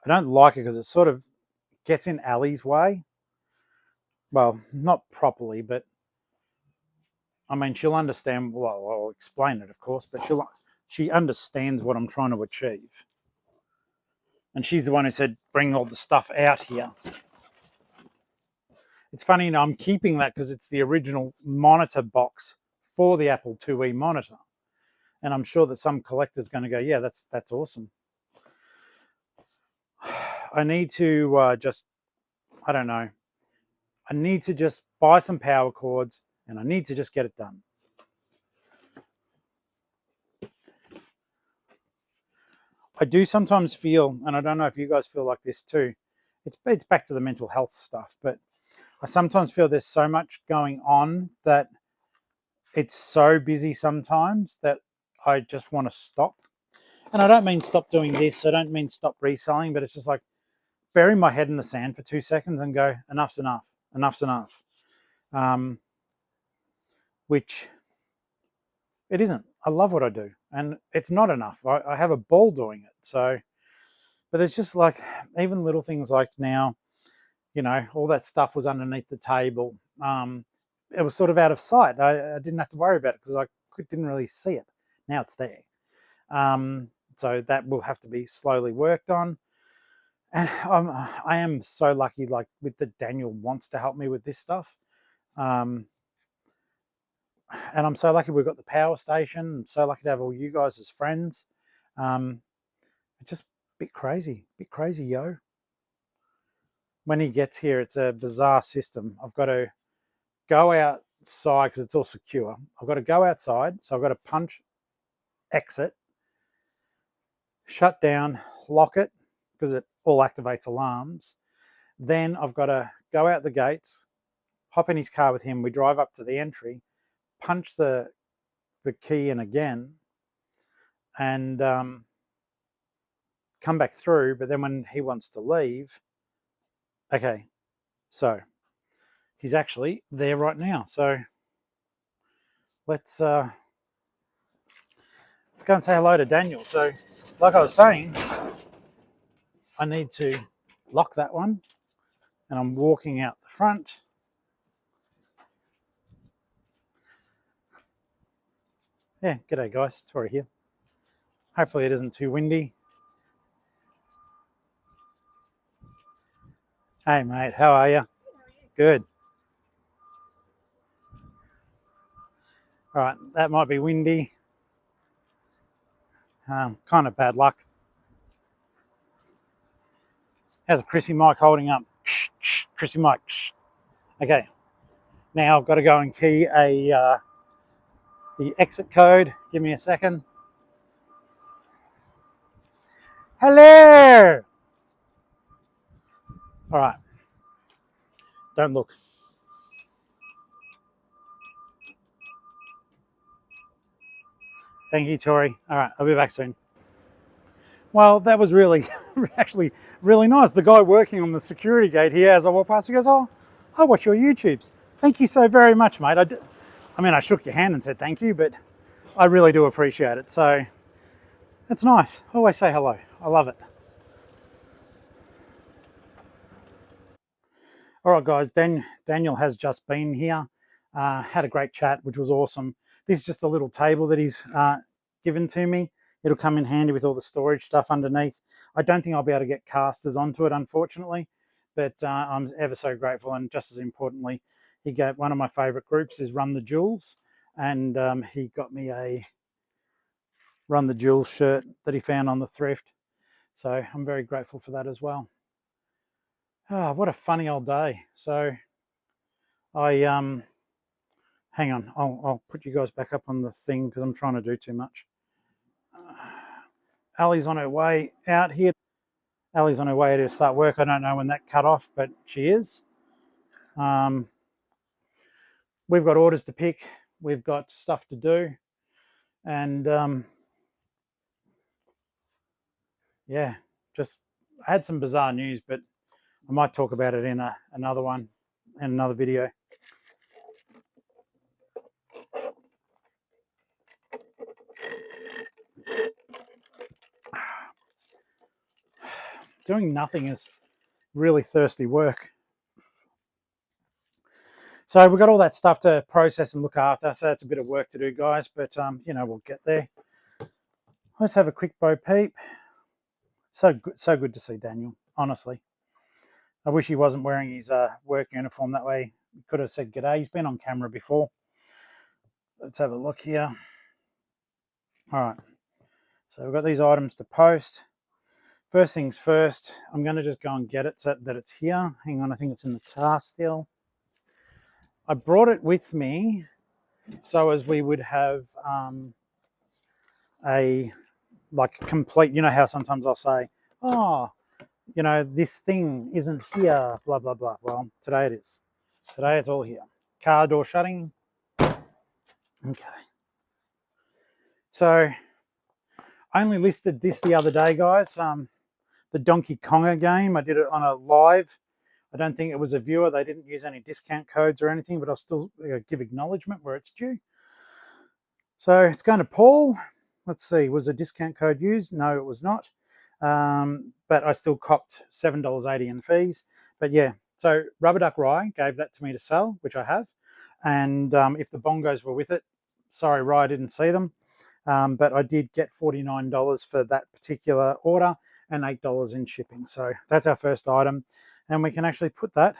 I don't like it because it sort of gets in Ali's way. Well, not properly, but I mean, she'll understand. Well, I'll explain it, of course, but she understands what I'm trying to achieve. And she's the one who said, bring all the stuff out here. It's funny, I'm keeping that because it's the original monitor box for the Apple IIe monitor. And I'm sure that some collector's going to go, yeah, that's awesome. I need to I don't know. I need to just buy some power cords and I need to just get it done. I do sometimes feel, and I don't know if you guys feel like this too, it's back to the mental health stuff, but I sometimes feel there's so much going on that it's so busy sometimes that I just want to stop. And I don't mean stop doing this. I don't mean stop reselling, but it's just like bury my head in the sand for 2 seconds and go, enough's enough. Enough's enough. Which it isn't. I love what I do. And it's not enough. I have a ball doing it. So, but it's just like even little things like now, all that stuff was underneath the table. It was sort of out of sight. I didn't have to worry about it because I didn't really see it. Now it's there. So that will have to be slowly worked on. And I am so lucky, like with that Daniel wants to help me with this stuff. And I'm so lucky we've got the power station. I'm so lucky to have all you guys as friends. It's just a bit crazy, yo. When he gets here, it's a bizarre system. I've got to go outside because it's all secure. I've got to go outside. So I've got to punch exit, shut down, lock it because it all activates alarms. Then I've got to go out the gates, hop in his car with him. We drive up to the entry, punch the key in again, and come back through. But then when he wants to leave, okay, so he's actually there right now. So let's go and say hello to Daniel. So like I was saying, I need to lock that one and I'm walking out the front. Yeah, g'day guys, Tori here. Hopefully it isn't too windy. Hey mate, how are you? Good. All right, that might be windy. Kind of bad luck. How's Chrissy Mike holding up? Chrissy Mike. Okay, now I've got to go and key the exit code. Give me a second. Hello! All right, don't look. Thank you, Tori. All right, I'll be back soon. Well, that was really, actually really nice. The guy working on the security gate here, as I walk past, he goes, oh, I watch your YouTubes. Thank you so very much, mate. I shook your hand and said thank you, but I really do appreciate it. So it's nice. Always say hello. I love it. All right, guys, Daniel has just been here. Had a great chat, which was awesome. This is just a little table that he's given to me. It'll come in handy with all the storage stuff underneath. I don't think I'll be able to get casters onto it, unfortunately, but I'm ever so grateful. And just as importantly, he got one of my favourite groups is Run the Jewels, and he got me a Run the Jewels shirt that he found on the thrift. So I'm very grateful for that as well. Ah, what a funny old day. So I hang on, I'll put you guys back up on the thing because I'm trying to do too much. Ali's on her way out here. Ali's on her way to start work. I don't know when that cut off, but she is. We've got orders to pick. We've got stuff to do. And yeah, just I had some bizarre news, but I might talk about it in another one, in another video. Doing nothing is really thirsty work. So we've got all that stuff to process and look after. So that's a bit of work to do, guys, but you know, we'll get there. Let's have a quick Bo Peep. So good to see Daniel, honestly. I wish he wasn't wearing his work uniform. That way he could have said g'day. He's been on camera before. Let's have a look here. All right. So we've got these items to post. First things first, I'm going to just go and get it so that it's here. Hang on, I think it's in the car still. I brought it with me so as we would have a like complete, you know how sometimes I'll say, oh, you know, this thing isn't here, blah, blah, blah. Well, today it is. Today it's all here. Car door shutting. Okay. So I only listed this the other day, guys. The Donkey Konga game. I did it on a live. I don't think it was a viewer. They didn't use any discount codes or anything, but I'll still give acknowledgement where it's due. So it's going to Paul. Let's see, was a discount code used? No, it was not. But I still copped $7.80 in fees. But yeah, so Rubber Duck Rye gave that to me to sell, which I have. And if the bongos were with it, sorry, Rye, I didn't see them. But I did get $49 for that particular order and $8 in shipping. So that's our first item. And we can actually put that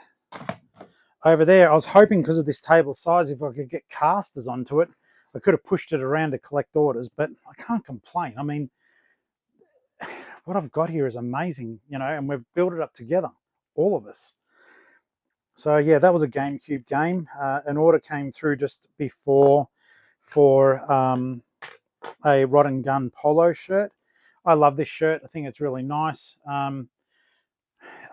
over there. I was hoping because of this table size, if I could get casters onto it, I could have pushed it around to collect orders, but I can't complain. I mean, what I've got here is amazing, you know, and we've built it up together, all of us. So yeah, that was a GameCube game. An order came through just before for a Rod and Gun polo shirt. I love this shirt. I think it's really nice.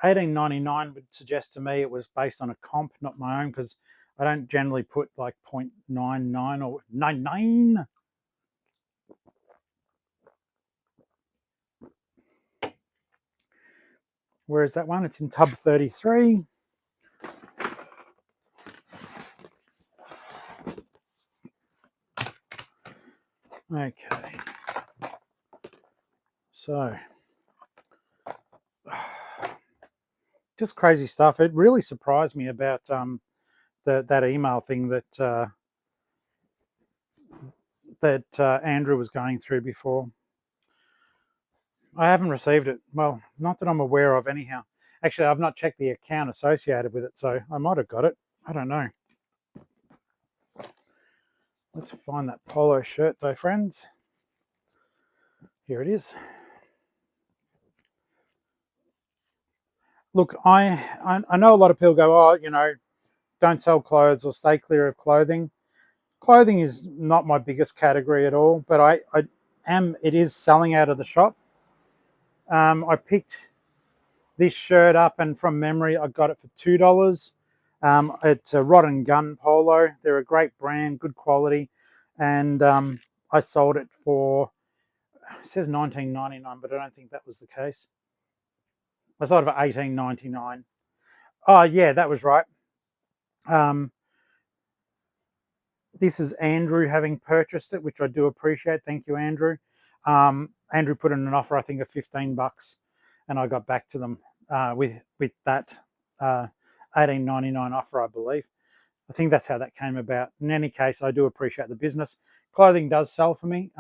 $18.99 would suggest to me it was based on a comp, not my own, because I don't generally put like 0.99 or 99. Where is that one? It's in tub 33. Okay. So, just crazy stuff. It really surprised me about that email thing that Andrew was going through before. I haven't received it. Well, not that I'm aware of anyhow. Actually, I've not checked the account associated with it, so I might have got it. I don't know. Let's find that polo shirt though, friends. Here it is. Look, I know a lot of people go, oh, you know, don't sell clothes or stay clear of clothing. Clothing is not my biggest category at all, but it is selling out of the shop. I picked this shirt up, and from memory, I got it for $2. It's a Rod and Gun polo. They're a great brand, good quality, and I sold it for, it says $19.99, but I don't think that was the case. I sold it for $18.99. Oh yeah, that was right. This is Andrew having purchased it, which I do appreciate. Thank you, Andrew. Andrew put in an offer, I think, of $15, and I got back to them with that $18.99 offer, I believe. I think that's how that came about. In any case, I do appreciate the business. Clothing does sell for me.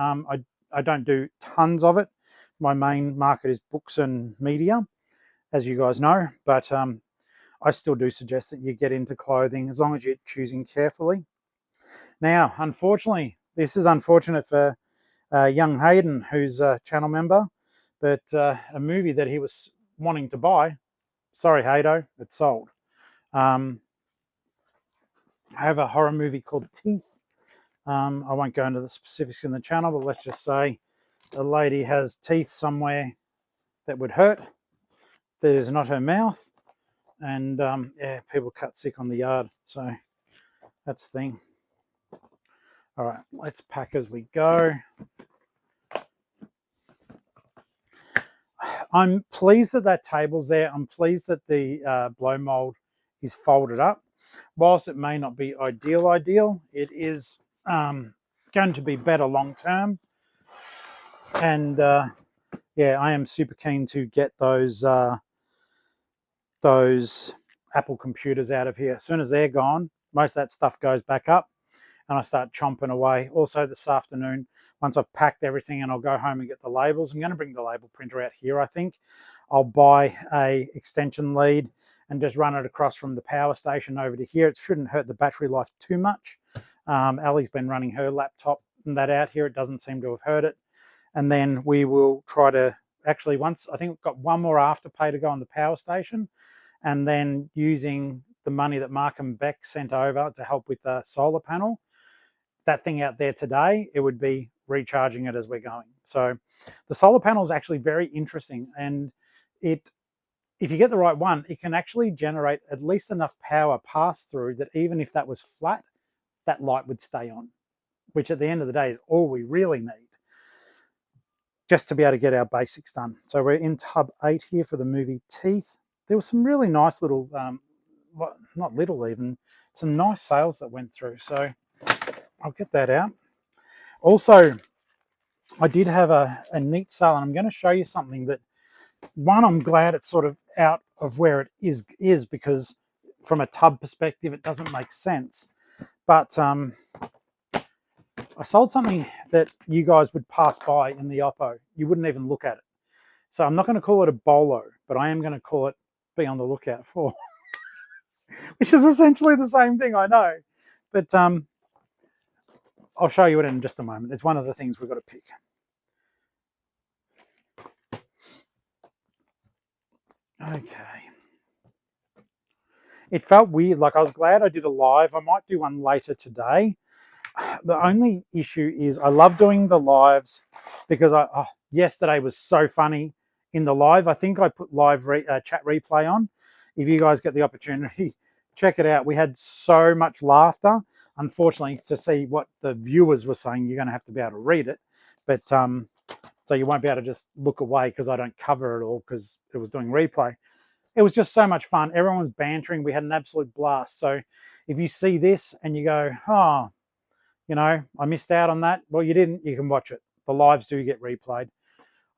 I don't do tons of it. My main market is books and media, as you guys know, but I still do suggest that you get into clothing as long as you're choosing carefully. Now, unfortunately, this is unfortunate for young Hayden, who's a channel member, but a movie that he was wanting to buy, sorry Haydo, it's sold. I have a horror movie called Teeth. I won't go into the specifics in the channel, but let's just say a lady has teeth somewhere that would hurt. That is not her mouth. And yeah, people cut sick on the yard. So that's the thing. All right, let's pack as we go. I'm pleased that that table's there. I'm pleased that the blow mold is folded up. Whilst it may not be ideal, it is going to be better long term. And yeah, I am super keen to get those Apple computers out of here. As soon as they're gone, most of that stuff goes back up and I start chomping away. Also this afternoon, once I've packed everything and I'll go home and get the labels, I'm going to bring the label printer out here, I think. I'll buy a extension lead and just run it across from the power station over to here. It shouldn't hurt the battery life too much. Ali's been running her laptop and that out here. It doesn't seem to have hurt it. And then we will try to, actually once, I think we've got one more afterpay to go on the power station, and then using the money that Mark and Beck sent over to help with the solar panel, that thing out there today, it would be recharging it as we're going. So the solar panel is actually very interesting, and if you get the right one, it can actually generate at least enough power pass through that even if that was flat, that light would stay on, which at the end of the day is all we really need just to be able to get our basics done. So we're in tub 8 here for the movie Teeth. There was some really nice little, not little even, some nice sales that went through. So I'll get that out. Also, I did have a neat sale, and I'm going to show you something that, one, I'm glad it's sort of out of where it is because from a tub perspective, it doesn't make sense. But I sold something that you guys would pass by in the Oppo. You wouldn't even look at it. So I'm not going to call it a bolo, but I am going to call it be on the lookout for, which is essentially the same thing, I know. But I'll show you it in just a moment. It's one of the things we've got to pick. Okay. It felt weird. Like, I was glad I did a live. I might do one later today. The only issue is I love doing the lives because yesterday was so funny in the live. I think I put live chat replay on. If you guys get the opportunity, check it out. We had so much laughter. Unfortunately, to see what the viewers were saying, you're going to have to be able to read it. But so you won't be able to just look away because I don't cover it all because it was doing replay. It was just so much fun. Everyone was bantering. We had an absolute blast. So if you see this and you go, oh, you know, I missed out on that. Well, you didn't. You can watch it. The lives do get replayed.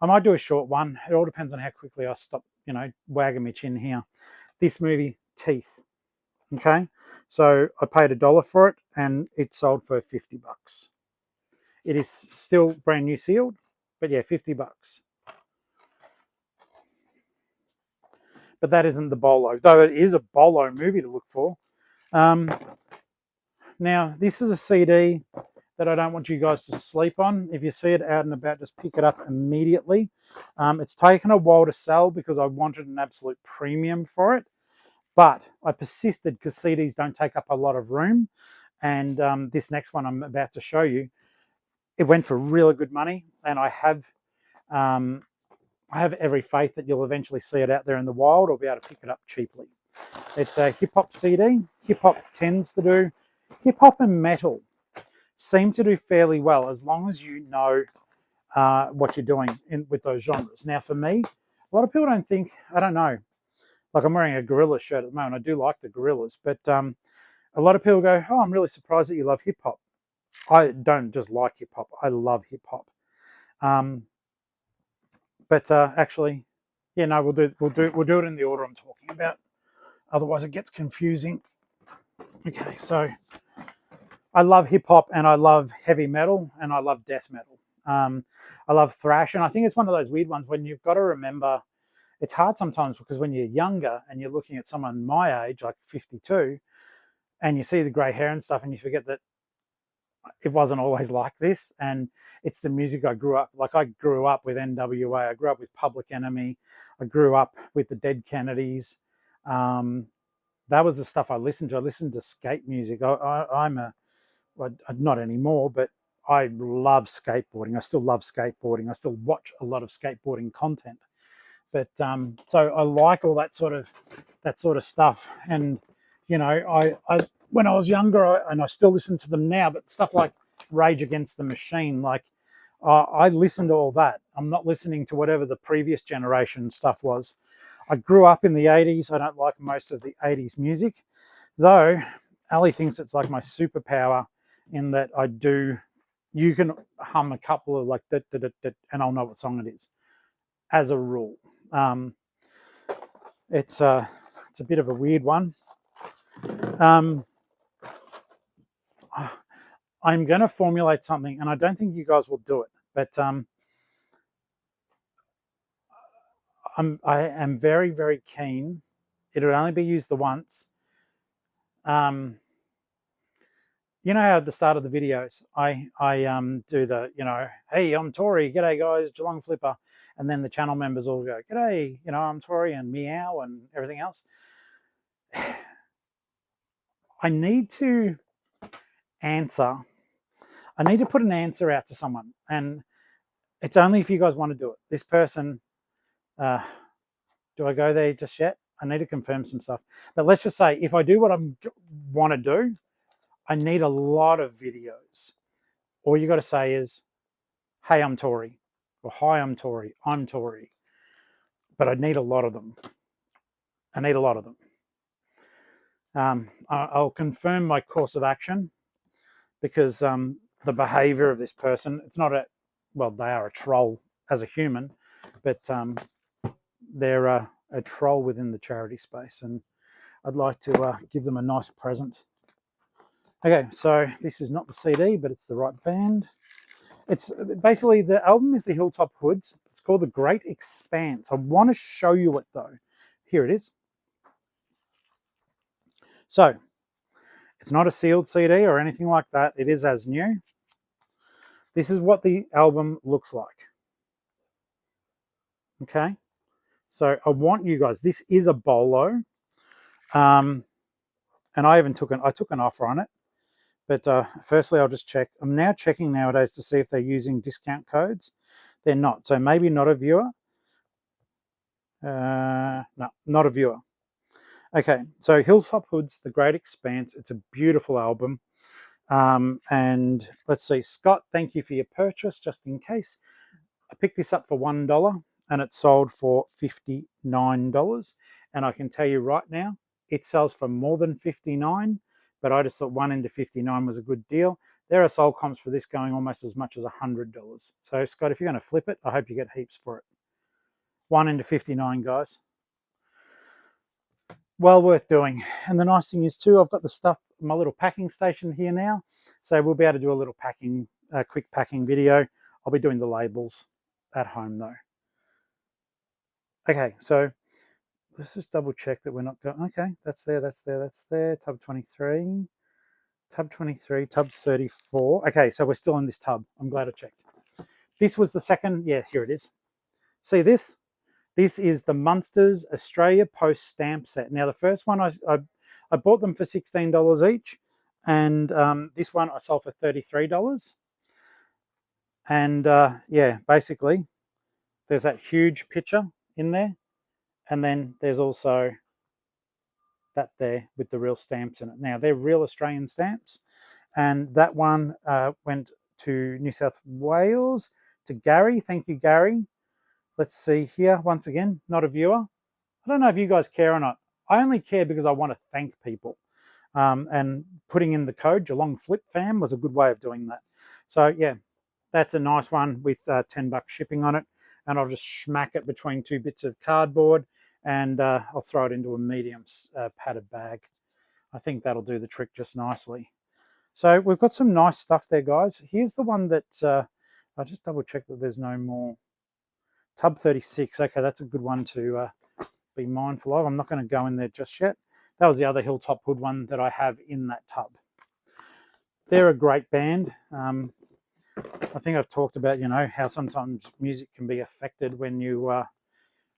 I might do a short one. It all depends on how quickly I stop, you know, wagging my chin here. This movie, Teeth. Okay. So I paid $1 for it and it sold for $50. It is still brand new sealed, but yeah, $50. But that isn't the bolo, though it is a bolo movie to look for. Now, this is a CD that I don't want you guys to sleep on. If you see it out and about, just pick it up immediately. It's taken a while to sell because I wanted an absolute premium for it. But I persisted because CDs don't take up a lot of room. And this next one I'm about to show you, it went for really good money. And I have every faith that you'll eventually see it out there in the wild or be able to pick it up cheaply. It's a hip-hop CD. Hip-hop tends to do, hip-hop and metal seem to do fairly well as long as you know what you're doing with those genres. Now, for me, a lot of people don't think, I don't know, like I'm wearing a Gorilla shirt at the moment. I do like the Gorillas, but a lot of people go, oh, I'm really surprised that you love hip-hop. I don't just like hip-hop. I love hip-hop. But actually, yeah, no, we'll do it in the order I'm talking about. Otherwise, it gets confusing. Okay, so I love hip hop and I love heavy metal and I love death metal. I love thrash, and I think it's one of those weird ones when you've got to remember. It's hard sometimes because when you're younger and you're looking at someone my age, like 52, and you see the grey hair and stuff, and you forget that it wasn't always like this. And it's the music I grew up. Like I grew up with NWA. I grew up with Public Enemy. I grew up with the Dead Kennedys. That was the stuff I listened to. I listened to skate music. I'm well, not anymore, but I love skateboarding. I still love skateboarding. I still watch a lot of skateboarding content. But so I like all that sort of stuff. And you know, I when I was younger, and I still listen to them now, but stuff like Rage Against the Machine, like I listen to all that. I'm not listening to whatever the previous generation stuff was. I grew up in the 80s. I don't like most of the 80s music, though Ali thinks it's like my superpower in that I do. You can hum a couple of like, and I'll know what song it is, as a rule. It's a bit of a weird one. I'm going to formulate something, and I don't think you guys will do it, but I am very, very keen. It'll only be used the once. You know how at the start of the videos, I do the, hey, I'm Tori, g'day guys, Geelong-Flipper, and then the channel members all go, g'day, I'm Tori, and meow and everything else. I need to answer. I need to put an answer out to someone, and it's only if you guys want to do it. This person, do I go there just yet? I need to confirm some stuff. But let's just say if I do what I want to do, I need a lot of videos. All you got to say is, hey, I'm Tori, or hi, I'm Tori, I'm Tori. But I need a lot of them. I need a lot of them. I'll confirm my course of action because the behavior of this person, it's not well, they are a troll as a human, but they're a troll within the charity space, and I'd like to give them a nice present. Okay, so this is not the CD, but it's the right band. It's basically, the album is the Hilltop Hoods. It's called The Great Expanse. I want to show you it though. Here it is. So it's not a sealed CD or anything like that. It is as new. This is what the album looks like. Okay. So I want you guys, this is a bolo. And I even took an offer on it. But firstly, I'll just check. I'm now checking nowadays to see if they're using discount codes. They're not. So maybe not a viewer. No, not a viewer. Okay, so Hilltop Hoods, The Great Expanse. It's a beautiful album. And let's see, Scott, thank you for your purchase, just in case. I picked this up for $1 and it sold for $59. And I can tell you right now, it sells for more than $59, but I just thought 1 into 59 was a good deal. There are sold comps for this going almost as much as $100. So Scott, if you're going to flip it, I hope you get heaps for it. 1 into 59, guys. Well worth doing. And the nice thing is too, I've got the stuff, my little packing station here now. So we'll be able to do a little packing, quick packing video. I'll be doing the labels at home though. Okay, so let's just double check that we're not going, okay, that's there, that's there, that's there. Tub 23, tub 23, tub 34. Okay, so we're still in this tub. I'm glad I checked. This was the second, yeah, here it is. See this? This is the Munsters Australia Post stamp set. Now, the first one, I bought them for $16 each, and this one I sold for $33. And yeah, basically, there's that huge picture in there, and then there's also that there with the real stamps in it. Now, they're real Australian stamps, and that one went to New South Wales, to Gary. Thank you, Gary. Let's see here, once again, not a viewer. I don't know if you guys care or not. I only care because I want to thank people. And putting in the code, Geelong-Flip-Fam, was a good way of doing that. So yeah, that's a nice one with $10 shipping on it. And I'll just smack it between 2 bits of cardboard, and I'll throw it into a medium padded bag. I think that'll do the trick just nicely. So we've got some nice stuff there, guys. Here's the one that I'll just double check that there's no more. Tub 36. Okay, that's a good one to be mindful of. I'm not going to go in there just yet. That was the other Hilltop Hood one that I have in that tub. They're a great band. I think I've talked about, how sometimes music can be affected when you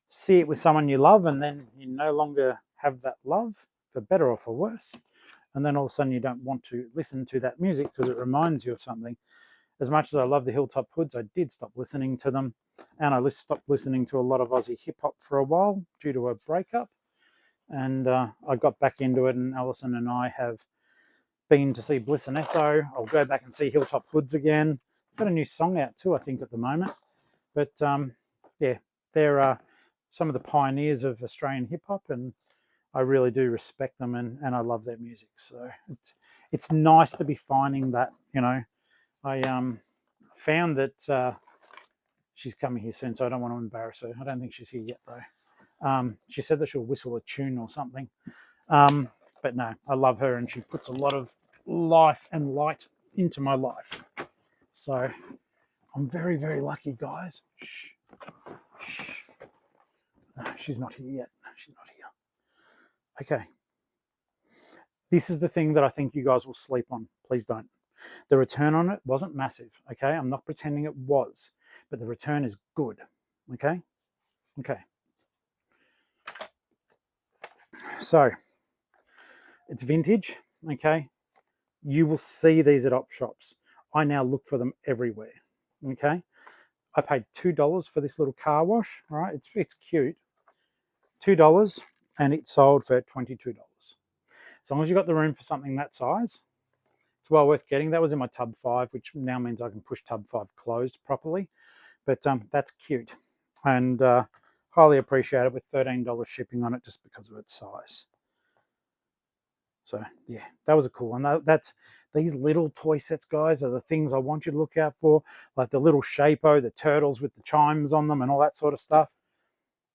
see it with someone you love and then you no longer have that love, for better or for worse. And then all of a sudden you don't want to listen to that music because it reminds you of something. As much as I love the Hilltop Hoods, I did stop listening to them. And I stopped listening to a lot of Aussie hip-hop for a while due to a breakup. And I got back into it, and Alison and I have been to see Bliss and Esso. I'll go back and see Hilltop Hoods again. Got a new song out too, I think, at the moment. But yeah, they're some of the pioneers of Australian hip-hop, and I really do respect them, and I love their music. So it's nice to be finding that, I found that she's coming here soon, so I don't want to embarrass her. I don't think she's here yet, though. She said that she'll whistle a tune or something. But no, I love her, and she puts a lot of life and light into my life. So I'm very, very lucky, guys. Shh. Shh. No, she's not here yet. No, she's not here. Okay. This is the thing that I think you guys will sleep on. Please don't. The return on it wasn't massive, okay? I'm not pretending it was, but the return is good, okay? Okay. So, it's vintage, okay? You will see these at op shops. I now look for them everywhere, okay? I paid $2 for this little car wash, all right? It's cute. $2, and it sold for $22. As long as you got the room for something that size, it's well worth getting. That was in my tub 5, which now means I can push tub 5 closed properly. But that's cute, and highly appreciated, with $13 shipping on it just because of its size. So yeah, that was a cool one. That's these little toy sets, guys, are the things I want you to look out for, like the little Shapo, the turtles with the chimes on them and all that sort of stuff.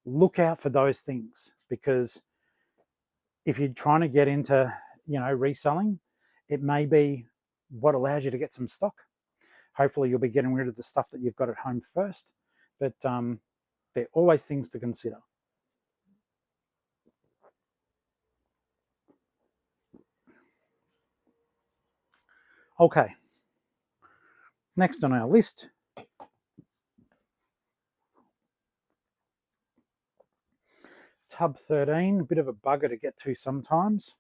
Look out for those things, because if you're trying to get into, reselling, it may be what allows you to get some stock. Hopefully you'll be getting rid of the stuff that you've got at home first, but they're always things to consider. Okay, next on our list, tub 13, a bit of a bugger to get to sometimes.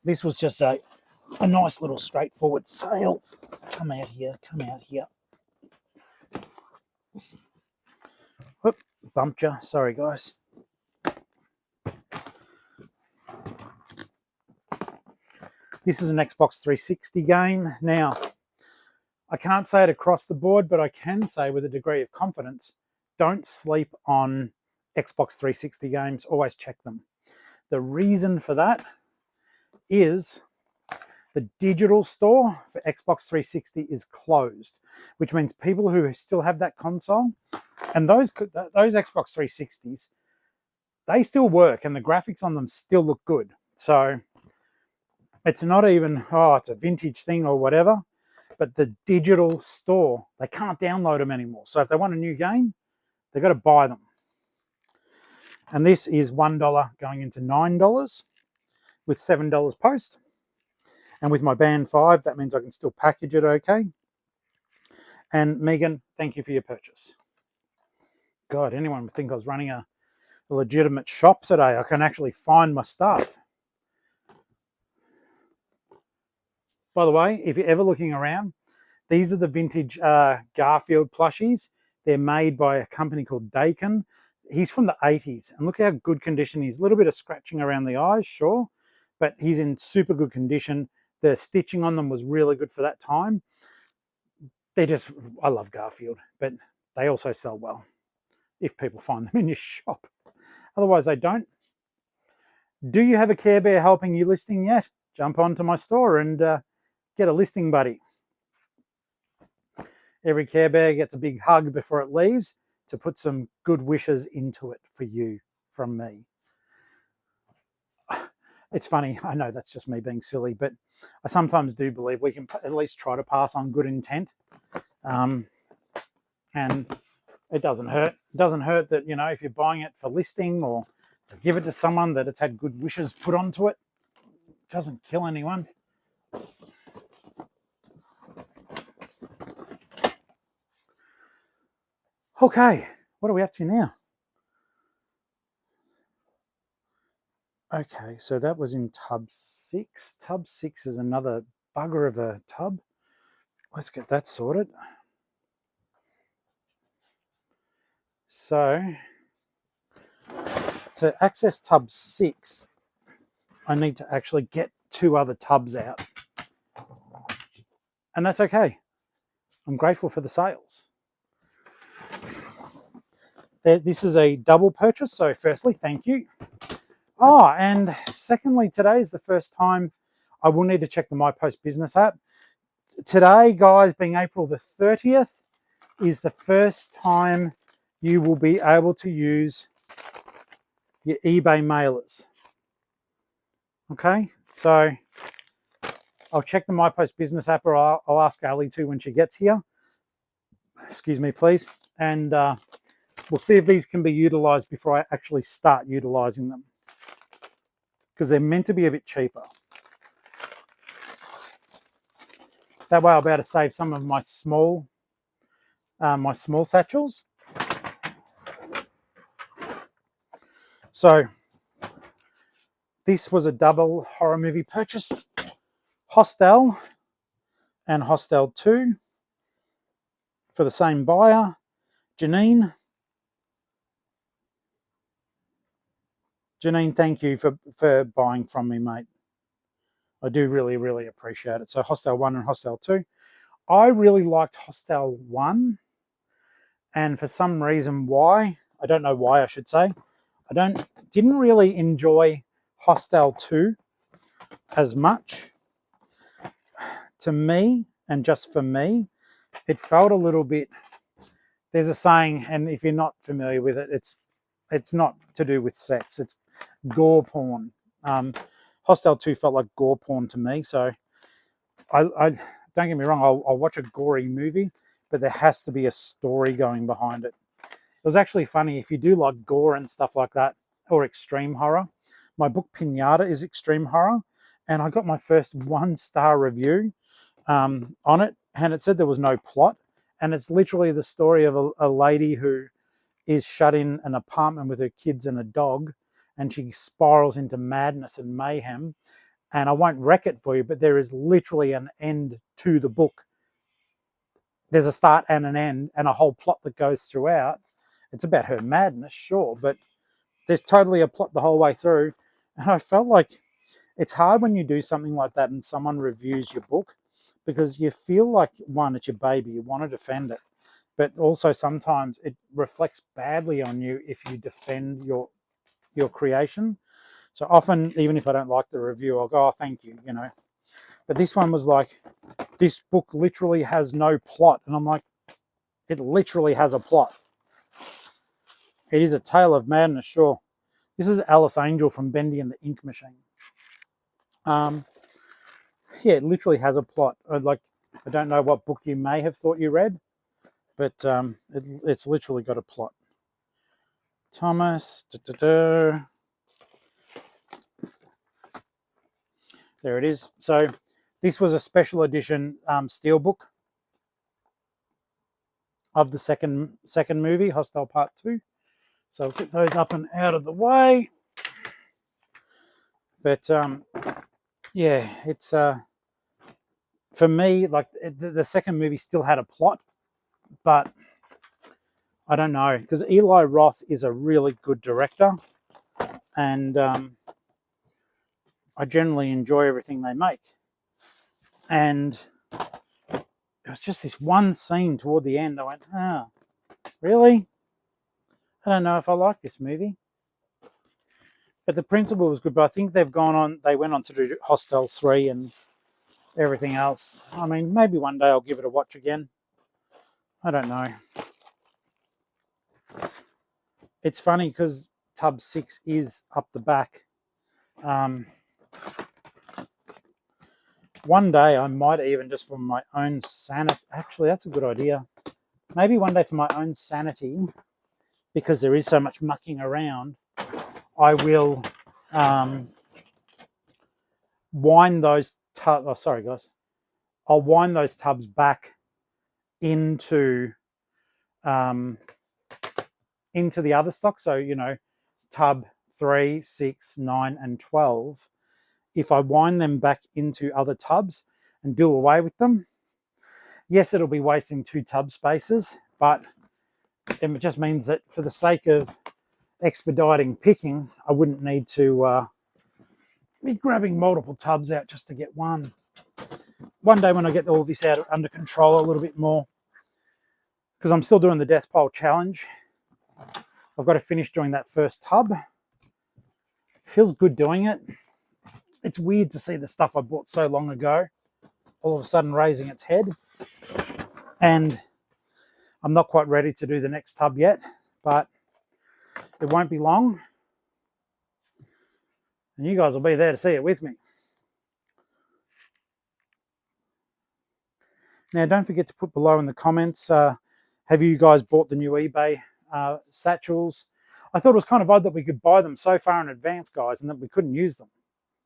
This was just a nice little straightforward sale. Come out here, come out here. Whoop, bumped you. Sorry, guys. This is an Xbox 360 game. Now, I can't say it across the board, but I can say with a degree of confidence, don't sleep on Xbox 360 games. Always check them. The reason for that is the digital store for Xbox 360 is closed, which means people who still have that console, and those Xbox 360s, they still work and the graphics on them still look good. So it's not even, it's a vintage thing or whatever, but the digital store, they can't download them anymore. So if they want a new game, they've got to buy them. And this is $1 going into $9 with $7 post. And with my band 5, that means I can still package it okay. And Megan, thank you for your purchase. God, anyone would think I was running a legitimate shop today. I can actually find my stuff. By the way, if you're ever looking around, these are the vintage Garfield plushies. They're made by a company called Dakin. He's from the 80s, and look how good condition he is. A little bit of scratching around the eyes, sure, but he's in super good condition. The stitching on them was really good for that time. I love Garfield, but they also sell well if people find them in your shop. Otherwise, they don't. Do you have a Care Bear helping you listing yet? Jump onto my store and get a listing buddy. Every Care Bear gets a big hug before it leaves to put some good wishes into it for you from me. It's funny, I know that's just me being silly, but I sometimes do believe we can at least try to pass on good intent. And it doesn't hurt. It doesn't hurt that, you know, if you're buying it for listing or to give it to someone, that it's had good wishes put onto it. It doesn't kill anyone. Okay, what are we up to now? Okay, so that was in tub 6. Tub 6 is another bugger of a tub. Let's get that sorted. So, to access tub 6, I need to actually get 2 other tubs out. And that's okay. I'm grateful for the sales. This is a double purchase, so firstly, thank you. Oh, and secondly, today is the first time I will need to check the My Post Business app. Today, guys, being April the 30th, is the first time you will be able to use your eBay mailers. Okay, so I'll check the My Post Business app, or I'll ask Ali to when she gets here. Excuse me, please. And we'll see if these can be utilized before I actually start utilizing them, because they're meant to be a bit cheaper. That way I'll be able to save some of my small satchels. So this was a double horror movie purchase. Hostel and Hostel 2 for the same buyer, Janine. Janine, thank you for buying from me, mate. I do really, really appreciate it. So Hostel 1 and Hostel 2. I really liked Hostel 1, and for some reason why, I don't know why I should say, didn't really enjoy Hostel 2 as much. To me, and just for me, it felt a little bit, there's a saying, and if you're not familiar with it, it's not to do with sex, it's gore porn. Hostel 2 felt like gore porn to me, so I don't get me wrong, I'll watch a gory movie, but there has to be a story going behind it. It was actually funny, if you do like gore and stuff like that, or extreme horror, my book Pinata is extreme horror, and I got my first 1-star review on it, and it said there was no plot, and it's literally the story of a lady who is shut in an apartment with her kids and a dog, and she spirals into madness and mayhem. And I won't wreck it for you, but there is literally an end to the book. There's a start and an end and a whole plot that goes throughout. It's about her madness, sure, but there's totally a plot the whole way through. And I felt like it's hard when you do something like that and someone reviews your book, because you feel like, one, it's your baby, you want to defend it, but also sometimes it reflects badly on you if you defend your creation. So often, even if I don't like the review, I'll go, oh, thank you, you know. But this one was like, this book literally has no plot. And I'm like, it literally has a plot. It is a tale of madness, sure. This is Alice Angel from Bendy and the Ink Machine. Yeah, it literally has a plot. I don't know what book you may have thought you read, but it's literally got a plot. Thomas. There it is. So this was a special edition steelbook of the second movie, Hostel Part 2. So I'll get those up and out of the way. But yeah, it's for me, like the second movie still had a plot, but I don't know, because Eli Roth is a really good director, and I generally enjoy everything they make. And it was just this one scene toward the end. I went, really? I don't know if I like this movie. But the principle was good. But I think they went on to do Hostel 3 and everything else. I mean, maybe one day I'll give it a watch again. I don't know. It's funny because tub 6 is up the back. One day I might even, just for my own sanity, actually that's a good idea. Maybe one day for my own sanity, because there is so much mucking around, I will wind those tubs, oh sorry guys, I'll wind those tubs back into the other stock. So, you know, tub 3, 6, 9, and 12. If I wind them back into other tubs and do away with them, yes, it'll be wasting 2 tub spaces, but it just means that for the sake of expediting picking, I wouldn't need to be grabbing multiple tubs out just to get one. One day when I get all this out under control a little bit more, because I'm still doing the death pile challenge, I've got to finish doing that first tub. It feels good doing it. It's weird to see the stuff I bought so long ago all of a sudden raising its head. And I'm not quite ready to do the next tub yet, but it won't be long. And you guys will be there to see it with me. Now, don't forget to put below in the comments, have you guys bought the new eBay satchels? I thought it was kind of odd that we could buy them so far in advance, guys, and that we couldn't use them.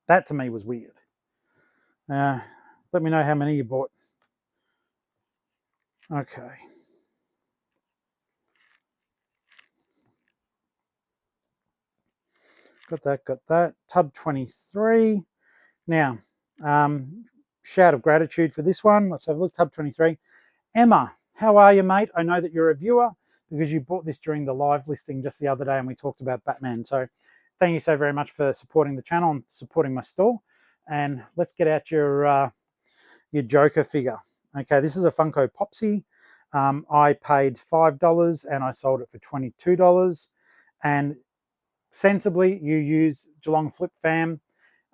That to me was weird. Let me know how many you bought. Okay. Got that. Tub 23. Now, shout of gratitude for this one. Let's have a look. Tub 23. Emma, how are you, mate? I know that you're a viewer because you bought this during the live listing just the other day and we talked about Batman. So thank you so very much for supporting the channel and supporting my store. And let's get out your Joker figure. Okay, this is a Funko Popsy. I paid $5 and I sold it for $22. And sensibly, you use Geelong-Flipper fam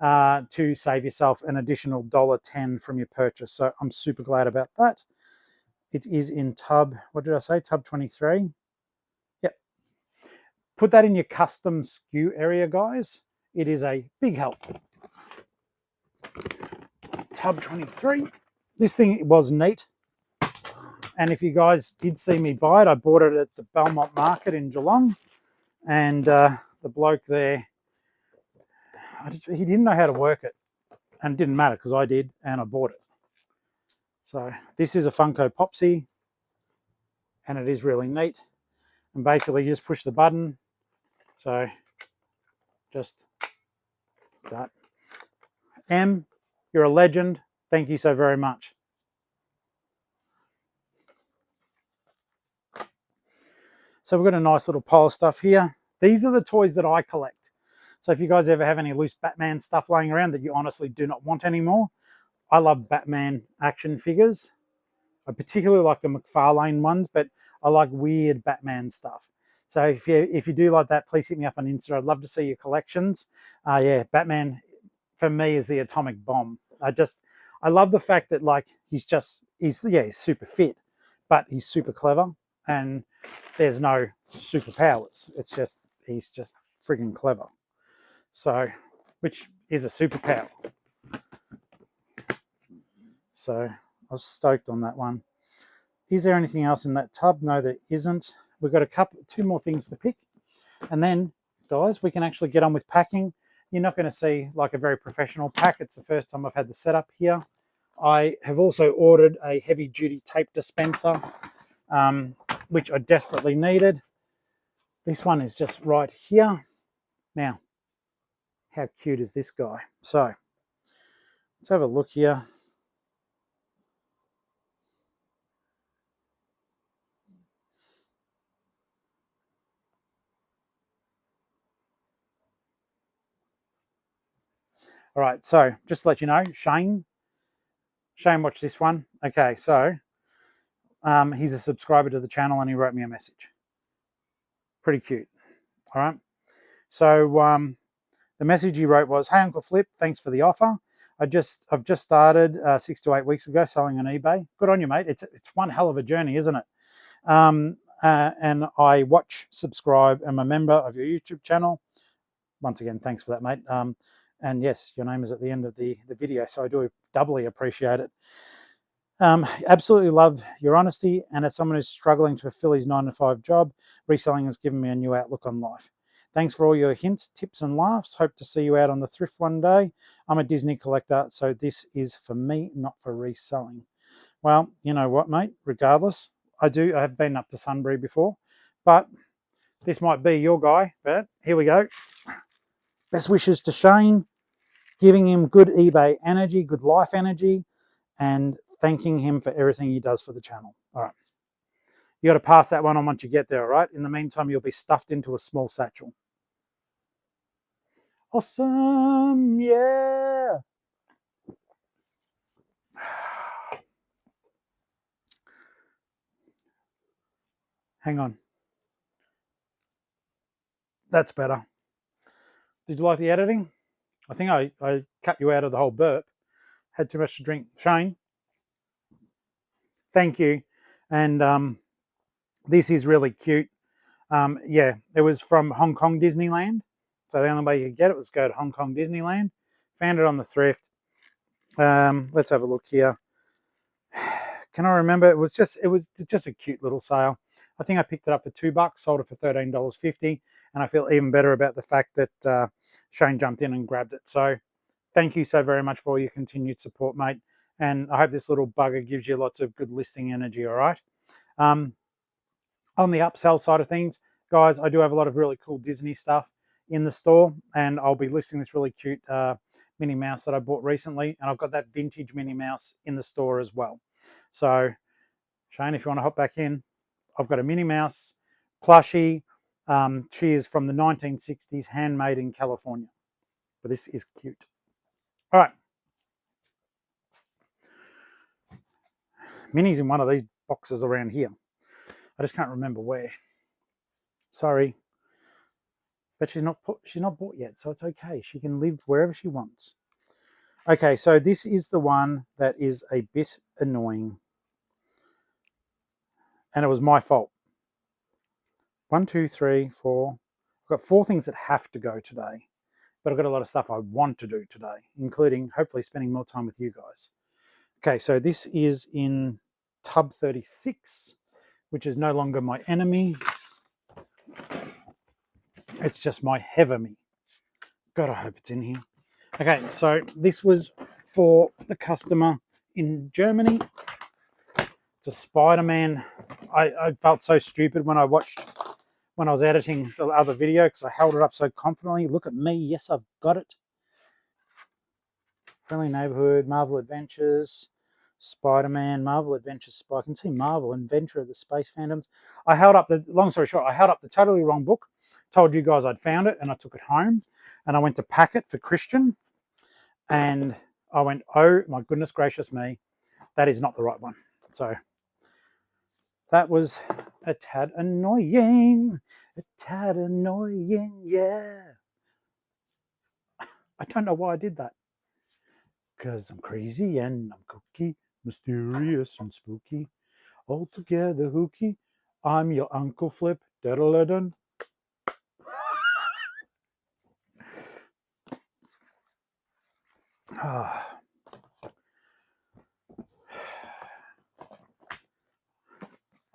to save yourself an additional $1.10 from your purchase. So I'm super glad about that. It is in tub, what did I say? Tub 23. Yep. Put that in your custom SKU area, guys. It is a big help. Tub 23. This thing was neat. And if you guys did see me buy it, I bought it at the Belmont Market in Geelong. And the bloke there, he didn't know how to work it. And it didn't matter because I did and I bought it. So this is a Funko Popsy. And it is really neat. And basically you just push the button. So just that. Em, you're a legend. Thank you so very much. So we've got a nice little pile of stuff here. These are the toys that I collect. So if you guys ever have any loose Batman stuff laying around that you honestly do not want anymore, I love Batman action figures. I particularly like the McFarlane ones, but I like weird Batman stuff. So if you do like that, please hit me up on Insta. I'd love to see your collections. Yeah, Batman for me is the atomic bomb. I love the fact that like he's super fit, but he's super clever and there's no superpowers. It's just he's just friggin' clever. So, which is a superpower. So I was stoked on that one. Is there anything else in that tub? No, there isn't. We've got two more things to pick. And then, guys, we can actually get on with packing. You're not going to see like a very professional pack. It's the first time I've had the setup here. I have also ordered a heavy-duty tape dispenser, which I desperately needed. This one is just right here. Now, how cute is this guy? So, let's have a look here. All right, so just to let you know, Shane watched this one. Okay, so he's a subscriber to the channel and he wrote me a message. Pretty cute. All right. So the message he wrote was, "Hey Uncle Flip, thanks for the offer. I've just started 6 to 8 weeks ago selling on eBay. Good on you, mate. It's one hell of a journey, isn't it? And I watch, subscribe, and I'm a member of your YouTube channel. Once again, thanks for that, mate. And yes, your name is at the end of the video, so I do doubly appreciate it. Absolutely love your honesty, and as someone who's struggling to fulfill his 9-to-5 job, reselling has given me a new outlook on life. Thanks for all your hints, tips, and laughs. Hope to see you out on the thrift one day. I'm a Disney collector, so this is for me, not for reselling. Well, you know what, mate? Regardless, I have been up to Sunbury before, but this might be your guy. But here we go. Best wishes to Shane, giving him good eBay energy, good life energy, and thanking him for everything he does for the channel. All right. You got to pass that one on once you get there, all right? In the meantime, you'll be stuffed into a small satchel. Awesome, yeah. Hang on. That's better. Did you like the editing? I think I cut you out of the whole burp. Had too much to drink. Shane, thank you. And this is really cute. Yeah, it was from Hong Kong Disneyland. So the only way you could get it was go to Hong Kong Disneyland. Found it on the thrift. Let's have a look here. Can I remember? It was just a cute little sale. I think I picked it up for $2, sold it for $13.50, and I feel even better about the fact that Shane jumped in and grabbed it. So thank you so very much for your continued support, mate. And I hope this little bugger gives you lots of good listing energy, all right? On the upsell side of things, guys, I do have a lot of really cool Disney stuff in the store, and I'll be listing this really cute Minnie Mouse that I bought recently, and I've got that vintage Minnie Mouse in the store as well. So, Shane, if you want to hop back in, I've got a Minnie Mouse plushie. She is from the 1960s, handmade in California. But this is cute. All right. Minnie's in one of these boxes around here. I just can't remember where. Sorry. But she's not bought yet, so it's okay. She can live wherever she wants. Okay, so this is the one that is a bit annoying. And it was my fault. 1, 2, 3, 4. I've got 4 things that have to go today. But I've got a lot of stuff I want to do today, including hopefully spending more time with you guys. Okay, so this is in tub 36, which is no longer my enemy. It's just my heavy. God, I hope it's in here. Okay, so this was for the customer in Germany. It's a Spider-Man. I felt so stupid when I was editing the other video because I held it up so confidently. Look at me. Yes, I've got it. Friendly Neighborhood, Marvel Adventures, Spider-Man, Marvel Adventures. I can see Marvel, Inventor of the Space Phantoms. Long story short, I held up the totally wrong book, told you guys I'd found it, and I took it home. And I went to pack it for Christian. And I went, oh my goodness gracious me, that is not the right one. So that was a tad annoying. Yeah. I don't know why I did that. Because I'm crazy and I'm kooky, mysterious and spooky, altogether hooky. I'm your Uncle Flip. Da-da-da-dun.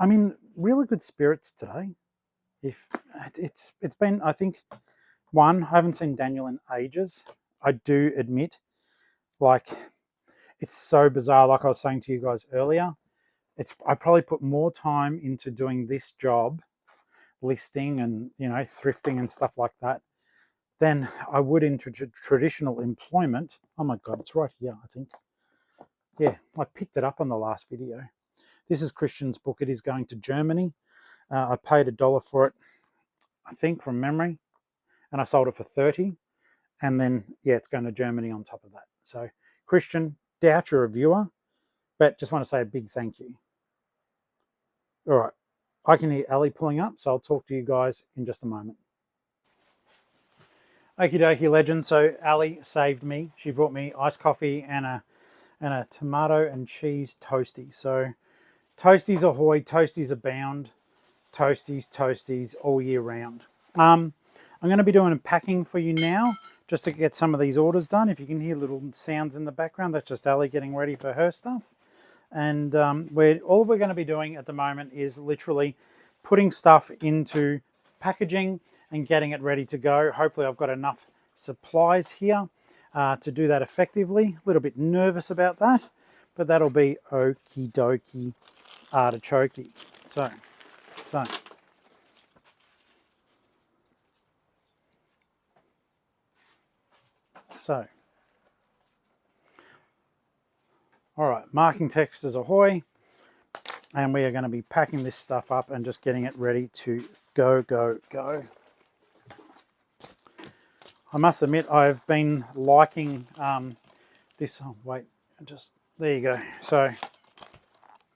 I'm in really good spirits today. It's been, I think, I haven't seen Daniel in ages. I do admit, like, it's so bizarre. Like I was saying to you guys earlier, I probably put more time into doing this job, listing and thrifting and stuff like that, than I would into traditional employment. Oh my God, it's right here, I think. Yeah, I picked it up on the last video. This is Christian's book. It is going to Germany. I paid $1 for it, I think, from memory, and I sold it for $30. And then, yeah, it's going to Germany on top of that. So, Christian, doubt you're a viewer, but just want to say a big thank you. All right, I can hear Ali pulling up, so I'll talk to you guys in just a moment. Okie dokie, legend. So Ali saved me. She brought me iced coffee and a tomato and cheese toastie. So toasties ahoy, toasties abound, toasties all year round. I'm going to be doing a packing for you now, just to get some of these orders done. If you can hear little sounds in the background, that's just Ali getting ready for her stuff. And all we're going to be doing at the moment is literally putting stuff into packaging and getting it ready to go. Hopefully I've got enough supplies here to do that effectively. A little bit nervous about that, but that'll be okie dokie artichokey. So. All right, marking text is ahoy, and we are going to be packing this stuff up and just getting it ready to go, go, go. I must admit, I've been liking this. Oh, wait, there you go. So,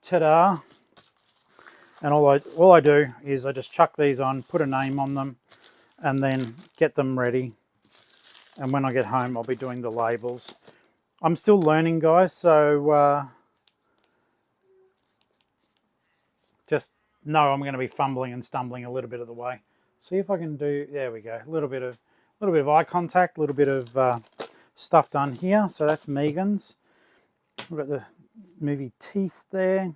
ta-da! And all I do is I just chuck these on, put a name on them, and then get them ready. And when I get home, I'll be doing the labels. I'm still learning, guys, so just know I'm going to be fumbling and stumbling a little bit of the way. See if I can do, there we go, a little bit of eye contact, a little bit of stuff done here. So that's Megan's. We've got the movie Teeth there.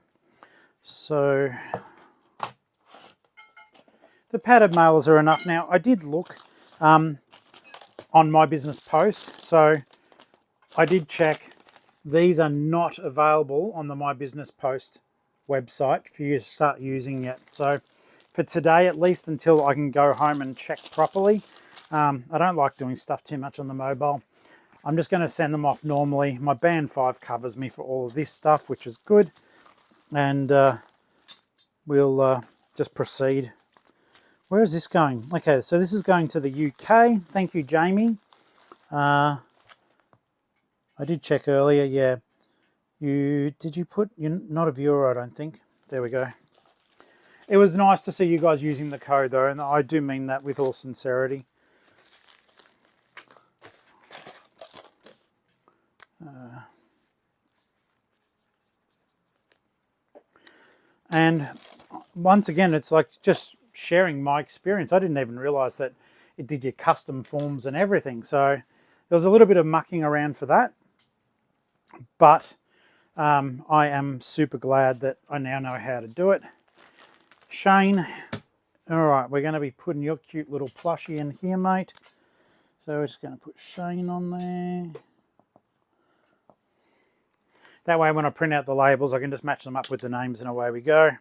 So the padded mailers are enough. Now, I did look on My Business Post, so I did check. These are not available on the My Business Post website for you to start using yet. So for today, at least until I can go home and check properly, I don't like doing stuff too much on the mobile. I'm just going to send them off normally. My Band 5 covers me for all of this stuff, which is good. And we'll just proceed. Where is this going? Okay, so this is going to the UK. Thank you, Jamie. I did check earlier, yeah. You're not a viewer, I don't think. There we go. It was nice to see you guys using the code though, and I do mean that with all sincerity. And once again, it's like just sharing my experience. I didn't even realize that it did your custom forms and everything. So there was a little bit of mucking around for that. But I am super glad that I now know how to do it. Shane, all right, we're going to be putting your cute little plushie in here, mate. So we're just going to put Shane on there. That way when I print out the labels, I can just match them up with the names and away we go.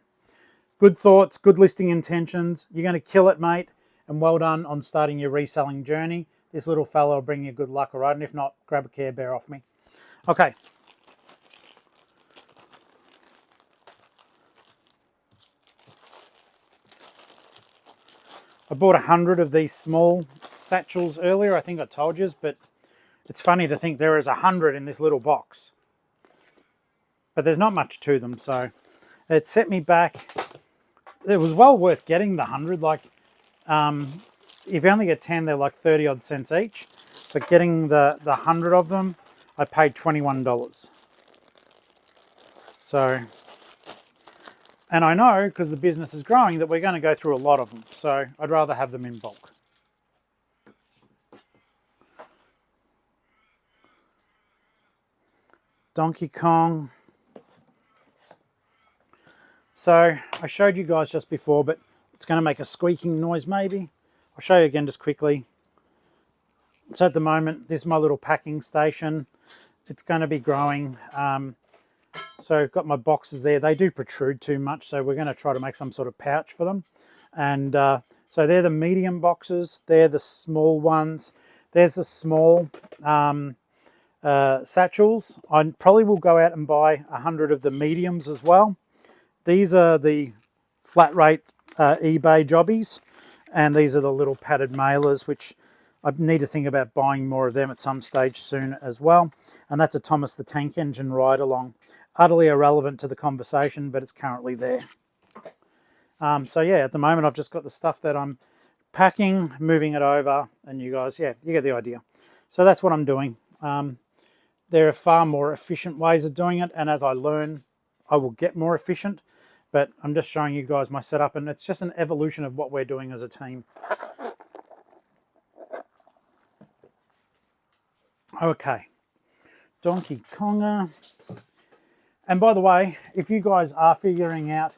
Good thoughts, good listing intentions. You're going to kill it, mate. And well done on starting your reselling journey. This little fella will bring you good luck, all right? And if not, grab a Care Bear off me. Okay. I bought 100 of these small satchels earlier. I think I told you, but it's funny to think there is 100 in this little box. But there's not much to them, so it set me back. It was well worth getting the 100. Like, if you only get 10, they're like 30 odd cents each. But getting the 100 of them, I paid $21. So, and I know because the business is growing that we're going to go through a lot of them. So I'd rather have them in bulk. Donkey Kong. So I showed you guys just before, but it's going to make a squeaking noise maybe. I'll show you again just quickly. So at the moment, this is my little packing station. It's going to be growing. So I've got my boxes there. They do protrude too much, so we're going to try to make some sort of pouch for them. And so they're the medium boxes. They're the small ones. There's the small satchels. I probably will go out and buy 100 of the mediums as well. These are the flat rate eBay jobbies, and these are the little padded mailers, which I need to think about buying more of them at some stage soon as well. And that's a Thomas the Tank Engine ride-along. Utterly irrelevant to the conversation, but it's currently there. So yeah, at the moment I've just got the stuff that I'm packing, moving it over, and you guys, yeah, you get the idea. So that's what I'm doing. There are far more efficient ways of doing it, and as I learn, I will get more efficient. But I'm just showing you guys my setup, and it's just an evolution of what we're doing as a team. Okay, Donkey Konga. And by the way, if you guys are figuring out,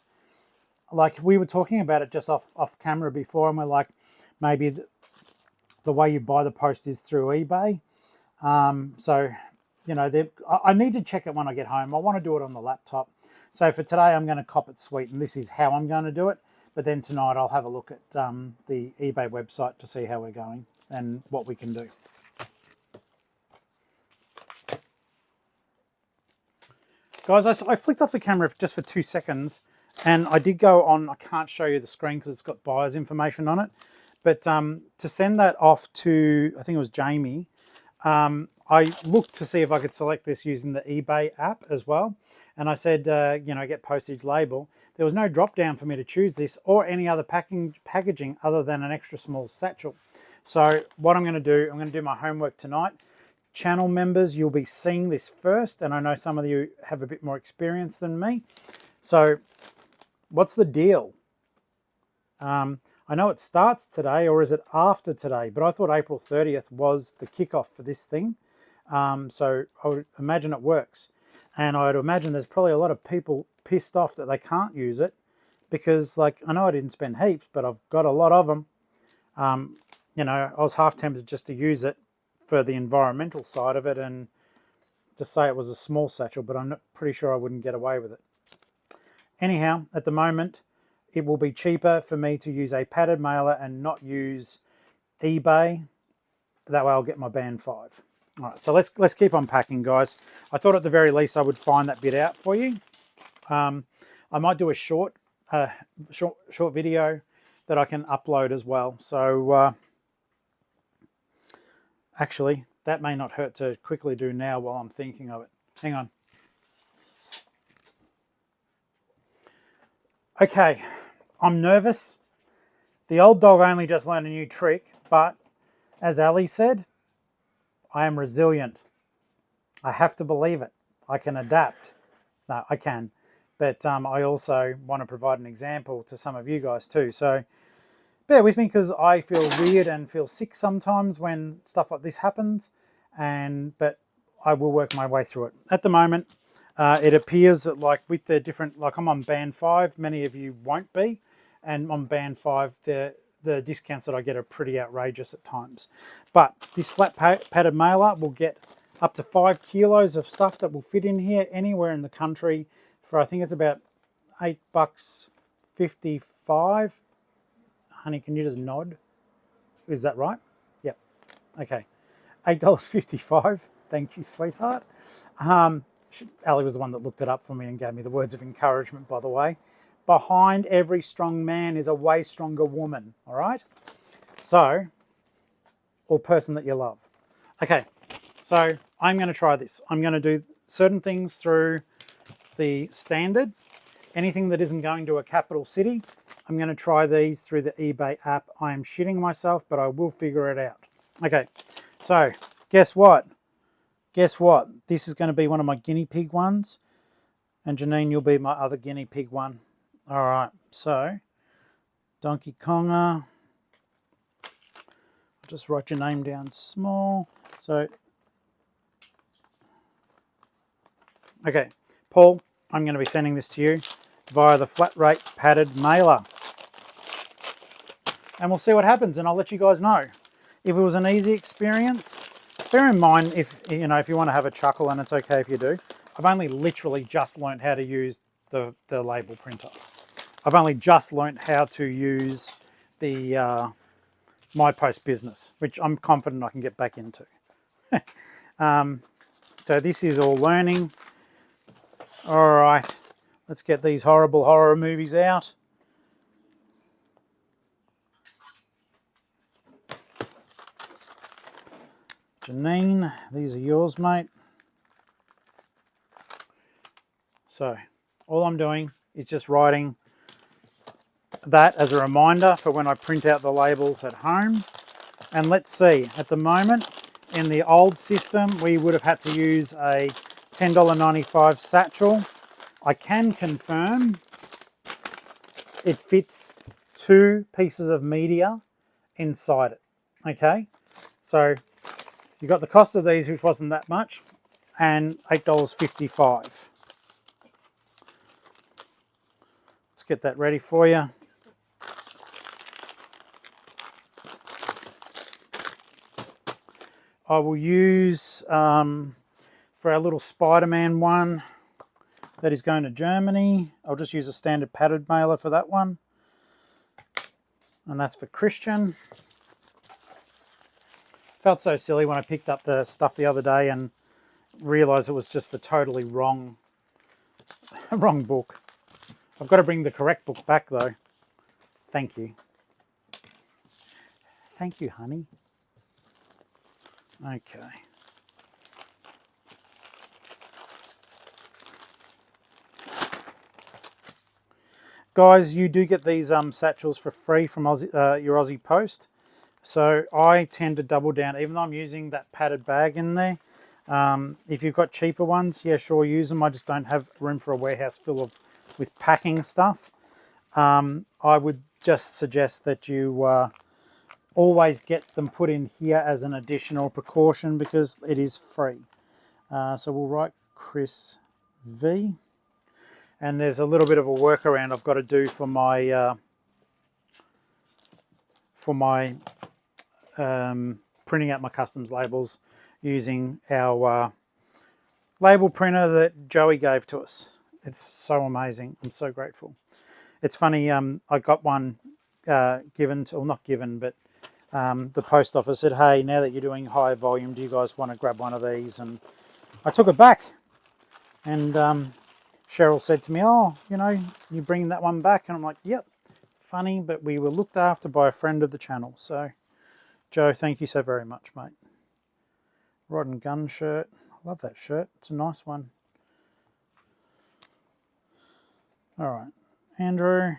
like we were talking about it just off camera before, and we're like, maybe the way you buy the post is through eBay. So, you know, I need to check it when I get home. I want to do it on the laptop. So for today, I'm going to cop it sweet, and this is how I'm going to do it. But then tonight, I'll have a look at the eBay website to see how we're going and what we can do. Guys, I flicked off the camera just for 2 seconds, and I did go on, I can't show you the screen because it's got buyer's information on it, but to send that off to, I think it was Jamie, I looked to see if I could select this using the eBay app as well, and I said, you know, get postage label. There was no drop down for me to choose this or any other packaging other than an extra small satchel. So what I'm going to do, I'm going to do my homework tonight. Channel members, you'll be seeing this first, and I know some of you have a bit more experience than me. So what's the deal? I know it starts today, or is it after today? But I thought April 30th was the kickoff for this thing. So I would imagine it works. And I would imagine there's probably a lot of people pissed off that they can't use it because, like, I know I didn't spend heaps, but I've got a lot of them. You know, I was half tempted just to use it for the environmental side of it and just say it was a small satchel, but I'm not pretty sure I wouldn't get away with it. Anyhow, at the moment, it will be cheaper for me to use a padded mailer and not use eBay. That way I'll get my band 5. All right, so let's keep unpacking, guys. I thought at the very least I would find that bit out for you. I might do a short video that I can upload as well. So actually, that may not hurt to quickly do now while I'm thinking of it. Hang on. Okay, I'm nervous. The old dog only just learned a new trick, but as Ali said, I am resilient. I have to believe it. I can adapt. No, I can. But I also want to provide an example to some of you guys too. So bear with me because I feel weird and feel sick sometimes when stuff like this happens. But I will work my way through it. At the moment, it appears that like with the different, like I'm on band 5, many of you won't be. And on band 5, the discounts that I get are pretty outrageous at times. But this flat padded mailer will get up to 5 kilos of stuff that will fit in here anywhere in the country for, I think it's about $8.55. Honey, can you just nod? Is that right? Yep. Okay. $8.55. Thank you, sweetheart. Ali was the one that looked it up for me and gave me the words of encouragement, by the way. Behind every strong man is a way stronger woman, all right? So, or person that you love. Okay, so I'm going to try this. I'm going to do certain things through the standard. Anything that isn't going to a capital city, I'm going to try these through the eBay app. I am shitting myself, but I will figure it out. Okay, so guess what? Guess what? This is going to be one of my guinea pig ones. And Janine, you'll be my other guinea pig one. All right, so Donkey Konga. Just write your name down small. So, okay, Paul, I'm going to be sending this to you via the flat rate padded mailer. And we'll see what happens, and I'll let you guys know. If it was an easy experience, bear in mind if you want to have a chuckle, and it's okay if you do. I've only literally just learned how to use the label printer. I've only just learnt how to use the My Post business, which I'm confident I can get back into. So this is all learning. All right, let's get these horrible horror movies out. Janine, these are yours, mate. So all I'm doing is just writing that as a reminder for when I print out the labels at home. And let's see, at the moment, in the old system, we would have had to use a $10.95 satchel. I can confirm it fits 2 pieces of media inside it, okay? So You got the cost of these, which wasn't that much, and $8.55. Let's get that ready for you. I will use, for our little Spider-Man one that is going to Germany, I'll just use a standard padded mailer for that one. And that's for Christian. Felt so silly when I picked up the stuff the other day and realised it was just the totally wrong book. I've got to bring the correct book back though. Thank you. Thank you, honey. Okay. Guys, you do get these satchels for free from your Aussie Post. So I tend to double down, even though I'm using that padded bag in there. If you've got cheaper ones, yeah, sure, use them. I just don't have room for a warehouse full with packing stuff. I would just suggest that you always get them put in here as an additional precaution because it is free. So we'll write Chris V. And there's a little bit of a workaround I've got to do for my printing out my customs labels using our label printer that Joey gave to us. It's so amazing. I'm so grateful. It's funny, I got one given to, well, not given, but the post office said, hey, now that you're doing high volume, do you guys want to grab one of these? And I took it back. And Cheryl said to me, oh, you know, you're bringing that one back? And I'm like, yep, funny, but we were looked after by a friend of the channel. So, Joe, thank you so very much, mate. Rod and Gun shirt. I love that shirt. It's a nice one. All right, Andrew.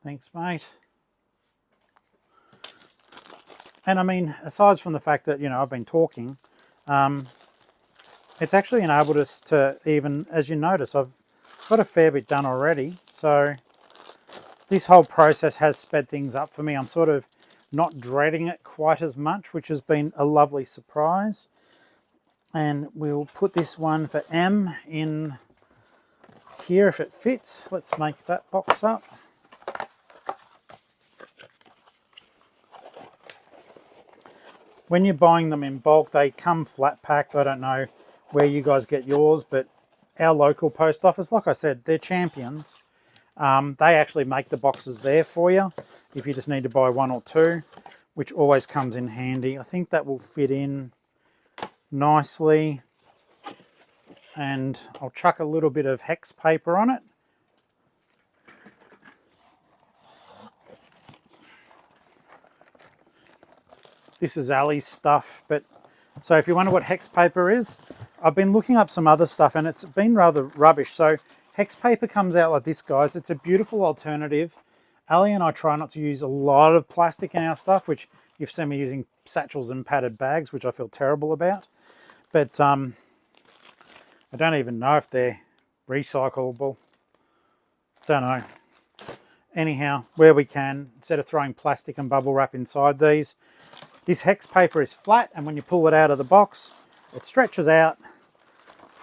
Thanks, mate. And I mean, aside from the fact that, you know, I've been talking, it's actually enabled us to even, as you notice, I've got a fair bit done already. So this whole process has sped things up for me. I'm sort of not dreading it quite as much, which has been a lovely surprise. And we'll put this one for M in here if it fits. Let's make that box up. When you're buying them in bulk, they come flat packed. I don't know where you guys get yours, but our local post office, like I said, they're champions. They actually make the boxes there for you if you just need to buy one or two, which always comes in handy. I think that will fit in nicely. And I'll chuck a little bit of hex paper on it. This is Ali's stuff, but so if you wonder what hex paper is, I've been looking up some other stuff and it's been rather rubbish. So hex paper comes out like this, guys. It's a beautiful alternative. Ali and I try not to use a lot of plastic in our stuff, which you've seen me using satchels and padded bags, which I feel terrible about. But I don't even know if they're recyclable. Don't know. Anyhow, where we can, instead of throwing plastic and bubble wrap inside these, this hex paper is flat, and when you pull it out of the box, it stretches out,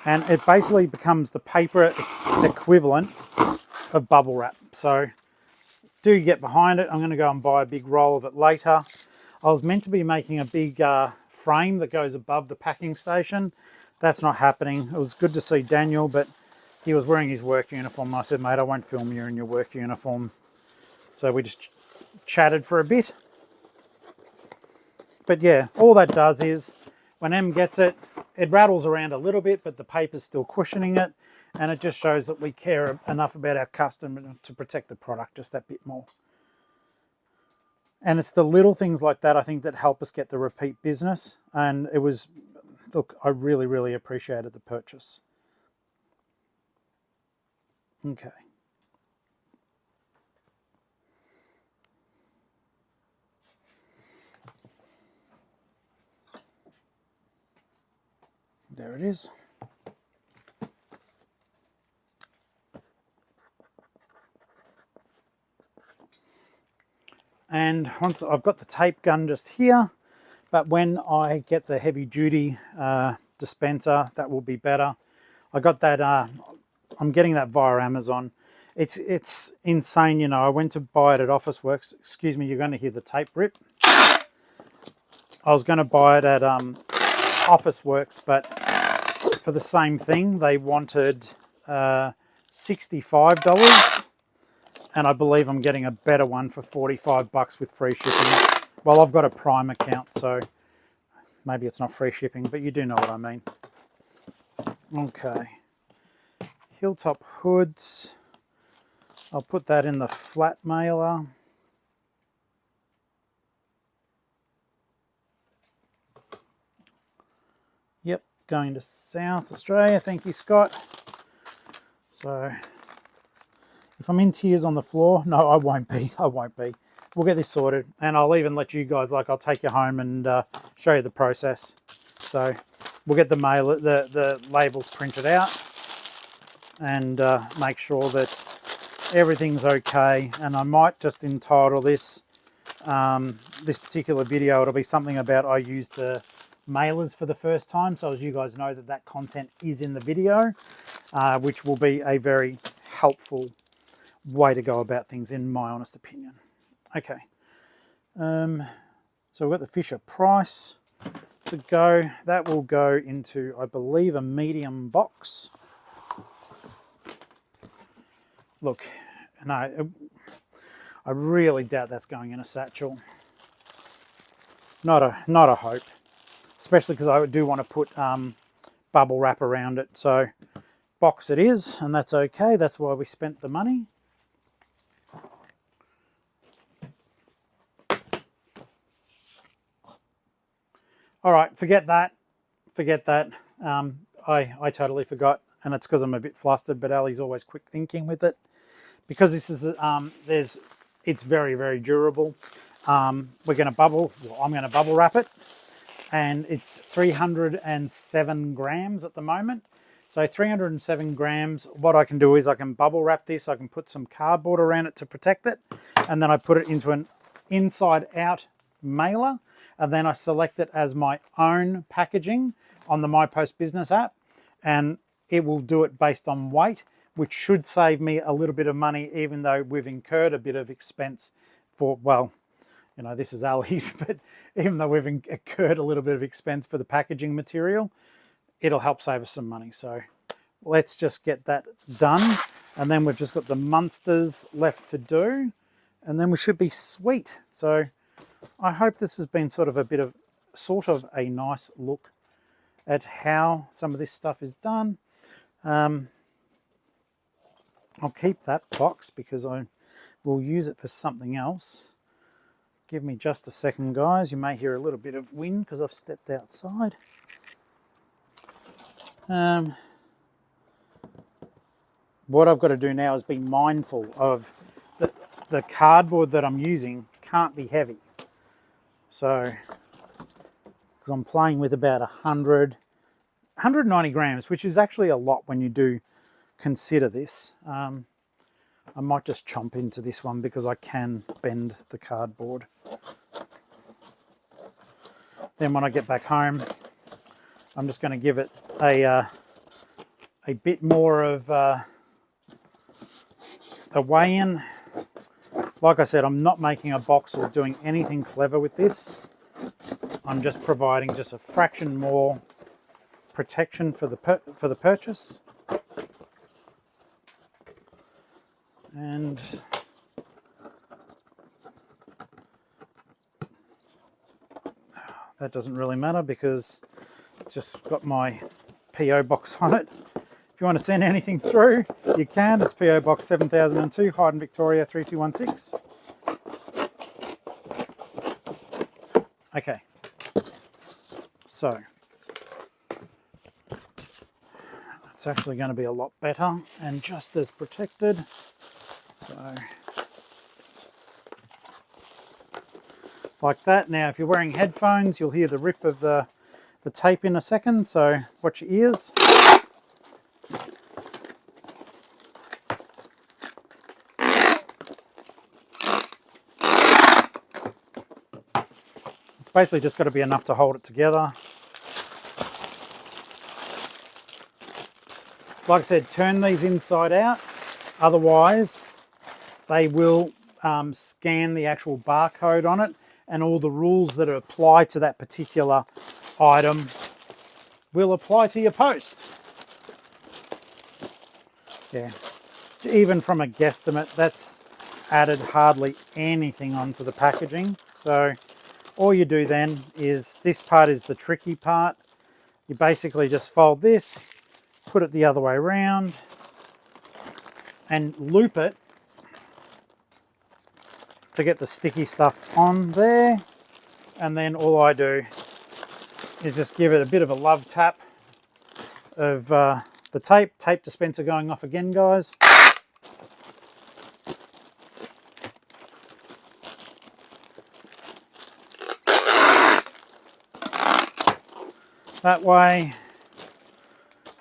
and it basically becomes the paper equivalent of bubble wrap. So do get behind it. I'm going to go and buy a big roll of it later. I was meant to be making a big frame that goes above the packing station. That's not happening. It was good to see Daniel, but he was wearing his work uniform. I said, mate, I won't film you in your work uniform. So we just chatted for a bit. But yeah, all that does is, when M gets it, it rattles around a little bit, but the paper's still cushioning it, and it just shows that we care enough about our customer to protect the product just that bit more. And it's the little things like that, I think, that help us get the repeat business. And it was, look, I really, really appreciated the purchase. Okay. There it is. And once I've got the tape gun just here, but when I get the heavy duty dispenser, that will be better. I got that, I'm getting that via Amazon. It's insane, you know. I went to buy it at Officeworks. Excuse me, you're going to hear the tape rip. I was going to buy it at Officeworks, but for the same thing, they wanted $65. And I believe I'm getting a better one for $45 with free shipping. Well, I've got a Prime account, so maybe it's not free shipping, but you do know what I mean. Okay. Hilltop hoods. I'll put that in the flat mailer. Yep, going to South Australia. Thank you, Scott. So, if I'm in tears on the floor, no, I won't be. I won't be. We'll get this sorted, and I'll even let you guys, like, I'll take you home and show you the process. So, we'll get the labels printed out and make sure that everything's okay. And I might just entitle this this particular video, it'll be something about I used the mailers for the first time, so as you guys know that content is in the video, which will be a very helpful way to go about things in my honest opinion. Okay, so we've got the Fisher Price to go. That will go into, I believe, a medium box. Look, no, I really doubt that's going in a satchel. Not a hope, especially because I do want to put bubble wrap around it. So box it is, and that's okay. That's why we spent the money. All right, forget that. Forget that. I totally forgot, and it's because I'm a bit flustered. But Ali's always quick thinking with it, because this is it's very, very durable. We're going to bubble. Well, I'm going to bubble wrap it, and it's 307 grams at the moment. So 307 grams. What I can do is I can bubble wrap this. I can put some cardboard around it to protect it, and then I put it into an inside-out mailer. And then I select it as my own packaging on the My Post Business app, and it will do it based on weight, which should save me a little bit of money, even though we've incurred a bit of expense for, well, you know, this is Ali's, but even though we've incurred a little bit of expense for the packaging material, it'll help save us some money. So let's just get that done. And then we've just got the Munsters left to do, and then we should be sweet. So I hope this has been sort of a nice look at how some of this stuff is done. I'll keep that box because I will use it for something else. Give me just a second, guys. You may hear a little bit of wind because I've stepped outside. What I've got to do now is be mindful of the cardboard that I'm using can't be heavy. So, because I'm playing with about 190 grams, which is actually a lot when you do consider this. I might just chomp into this one because I can bend the cardboard. Then when I get back home, I'm just going to give it a bit more of a weigh-in. Like I said, I'm not making a box or doing anything clever with this. I'm just providing just a fraction more protection for the purchase. And that doesn't really matter because it's just got my PO box on it. If you want to send anything through, you can. It's PO Box 7002, Hyden, Victoria 3216. Okay, so it's actually going to be a lot better and just as protected. So, like that. Now, if you're wearing headphones, you'll hear the rip of the tape in a second, so watch your ears. basically just got to be enough to hold it together. Like I said, turn these inside out, otherwise they will scan the actual barcode on it, and all the rules that apply to that particular item will apply to your post. Yeah, even from a guesstimate, that's added hardly anything onto the packaging. So all you do then is, this part is the tricky part. You basically just fold this, put it the other way around, and loop it to get the sticky stuff on there. And then all I do is just give it a bit of a love tap of the tape dispenser going off again, guys. That way,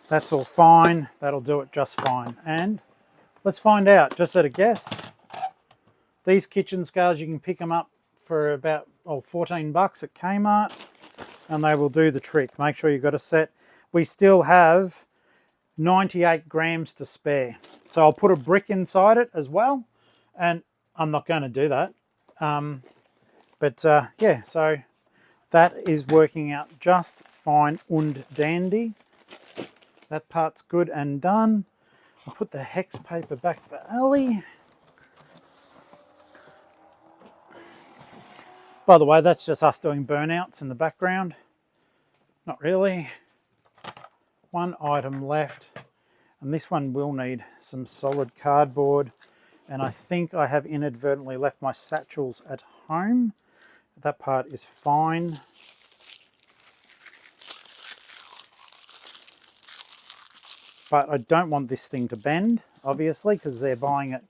that's all fine. That'll do it just fine. And let's find out, just at a guess. These kitchen scales, you can pick them up for about 14 bucks at Kmart, and they will do the trick. Make sure you've got a set. We still have 98 grams to spare. So I'll put a brick inside it as well, and I'm not going to do that. Yeah, so that is working out just fine und dandy. That part's good and done. I'll put the hex paper back for Ali. By the way, that's just us doing burnouts in the background. Not really. One item left, and this one will need some solid cardboard, and I think I have inadvertently left my satchels at home. That part is fine. But I don't want this thing to bend, obviously, because they're buying it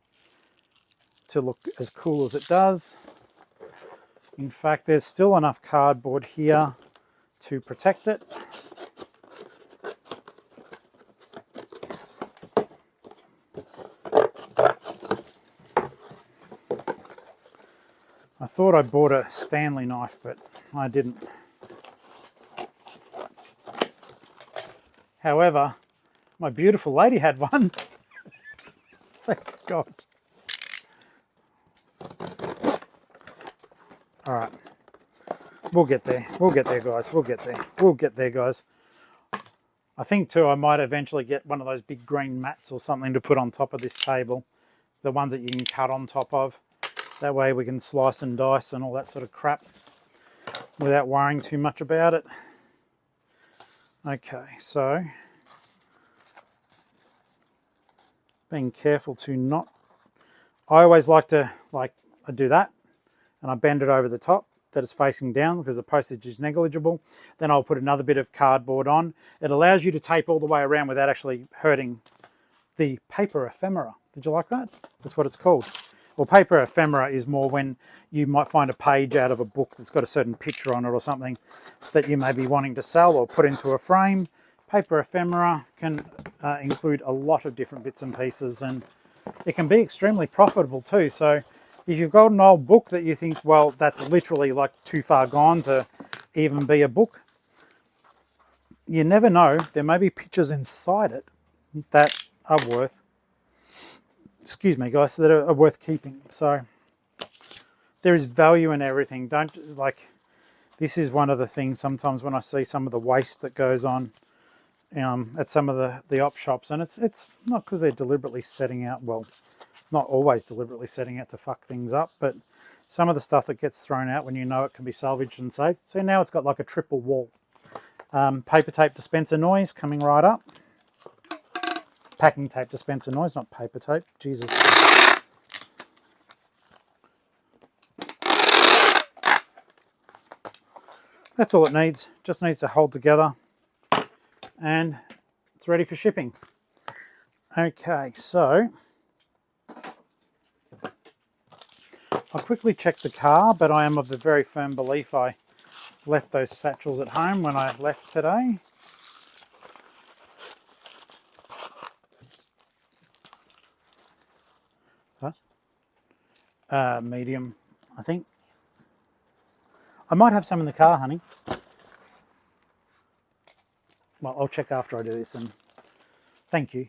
to look as cool as it does. In fact, there's still enough cardboard here to protect it. I thought I bought a Stanley knife, but I didn't. However, my beautiful lady had one. Thank God. All right. We'll get there. We'll get there, guys. We'll get there. We'll get there, guys. I think, too, I might eventually get one of those big green mats or something to put on top of this table. The ones that you can cut on top of. That way we can slice and dice and all that sort of crap without worrying too much about it. Okay, so being careful to not... I always like to, I do that and I bend it over the top that it's facing down because the postage is negligible. Then I'll put another bit of cardboard on. It allows you to tape all the way around without actually hurting the paper ephemera. Did you like that? That's what it's called. Well, paper ephemera is more when you might find a page out of a book that's got a certain picture on it or something that you may be wanting to sell or put into a frame. Paper ephemera can include a lot of different bits and pieces, and it can be extremely profitable too. So if you've got an old book that you think, well, that's literally like too far gone to even be a book, you never know. There may be pictures inside it that are worth, excuse me guys, that are worth keeping. So there is value in everything. Don't, like, this is one of the things sometimes when I see some of the waste that goes on at some of the op shops, and it's not because they're deliberately setting out, well, not always deliberately setting out to fuck things up, but some of the stuff that gets thrown out when you know it can be salvaged and saved. So now it's got like a triple wall. Paper tape dispenser noise coming right up. Packing tape dispenser noise, not paper tape. Jesus. That's all it needs. Just needs to hold together. And it's ready for shipping. Okay, so I'll quickly check the car, but I am of the very firm belief I left those satchels at home when I left today. Medium, I think. I might have some in the car, honey. Well, I'll check after I do this, and thank you.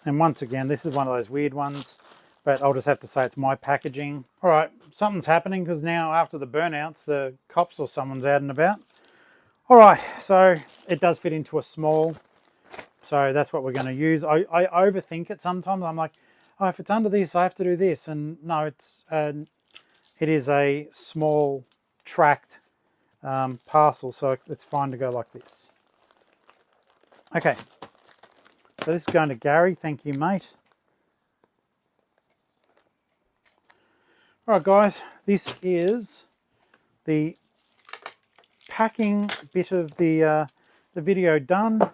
And once again, this is one of those weird ones, but I'll just have to say it's my packaging. All right, something's happening because now after the burnouts, the cops or someone's out and about. All right, so it does fit into a small, so that's what we're going to use. I overthink it sometimes. I'm like, oh, if it's under this, I have to do this. And no, it is a small tracked parcel, so it's fine to go like this. Okay. So this is going to Gary. Thank you, mate. All right, guys. This is the packing bit of the video done.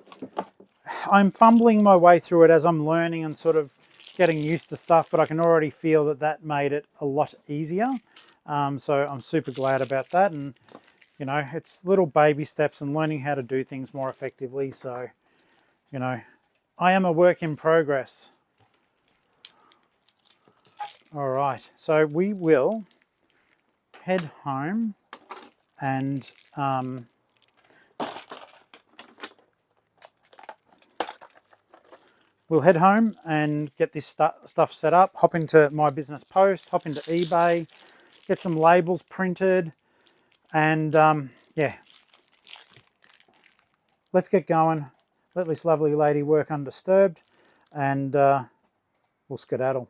I'm fumbling my way through it as I'm learning and sort of getting used to stuff, but I can already feel that that made it a lot easier. So I'm super glad about that. And, you know, it's little baby steps and learning how to do things more effectively. So, you know, I am a work in progress. All right, so we will head home and we'll head home and get this stuff set up, hop into My Business Post, hop into eBay, get some labels printed, and yeah, let's get going. Let this lovely lady work undisturbed, and we'll skedaddle.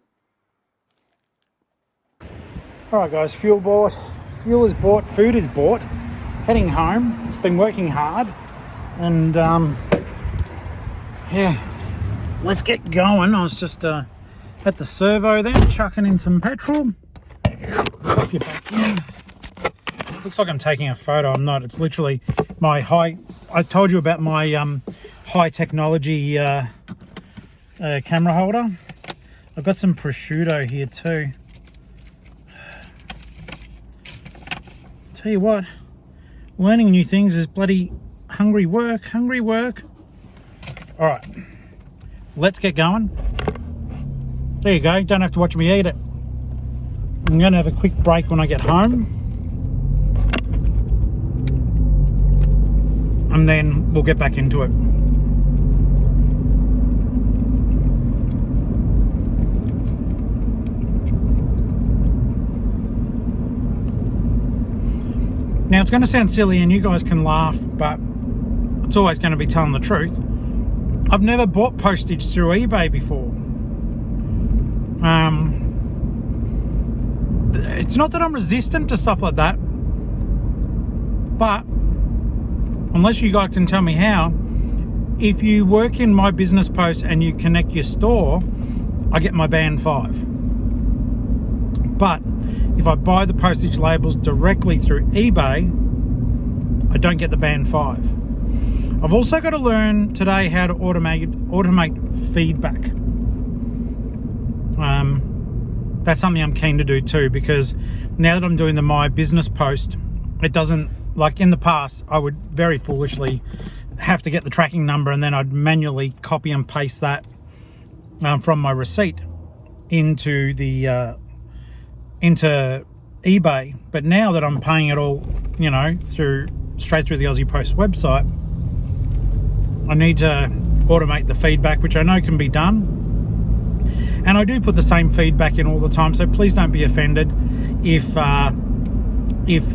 All right, guys, fuel bought. Fuel is bought, food is bought. Heading home. It's been working hard, and yeah, let's get going. I was just at the servo there, chucking in some petrol. Pop you back in. Looks like I'm taking a photo. I'm not. It's literally my high. I told you about my high technology camera holder. I've got some prosciutto here too. Tell you what, learning new things is bloody hungry work. All right, let's get going. There you go. Don't have to watch me eat it. I'm going to have a quick break when I get home, and then we'll get back into it. Now, it's going to sound silly and you guys can laugh, but it's always going to be telling the truth. I've never bought postage through eBay before. It's not that I'm resistant to stuff like that, but unless you guys can tell me how, if you work in My Business Post and you connect your store, I get my band 5. But if I buy the postage labels directly through eBay, I don't get the band 5. I've also got to learn today how to automate feedback. That's something I'm keen to do too, because now that I'm doing the My Business Post, it doesn't, like in the past, I would very foolishly have to get the tracking number and then I'd manually copy and paste that from my receipt into the into eBay. But now that I'm paying it all, you know, straight through the Aussie Post website, I need to automate the feedback, which I know can be done. And I do put the same feedback in all the time, so please don't be offended if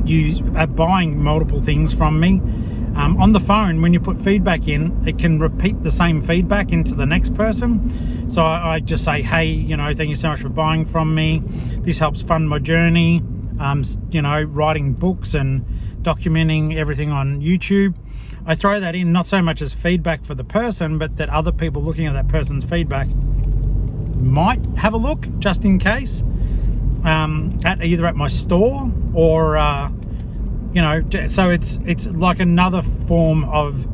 you are buying multiple things from me. On the phone, when you put feedback in, it can repeat the same feedback into the next person. So I just say, hey, you know, thank you so much for buying from me. This helps fund my journey. You know, writing books and documenting everything on YouTube. I throw that in not so much as feedback for the person, but that other people looking at that person's feedback might have a look just in case, at either at my store or you know, so it's like another form of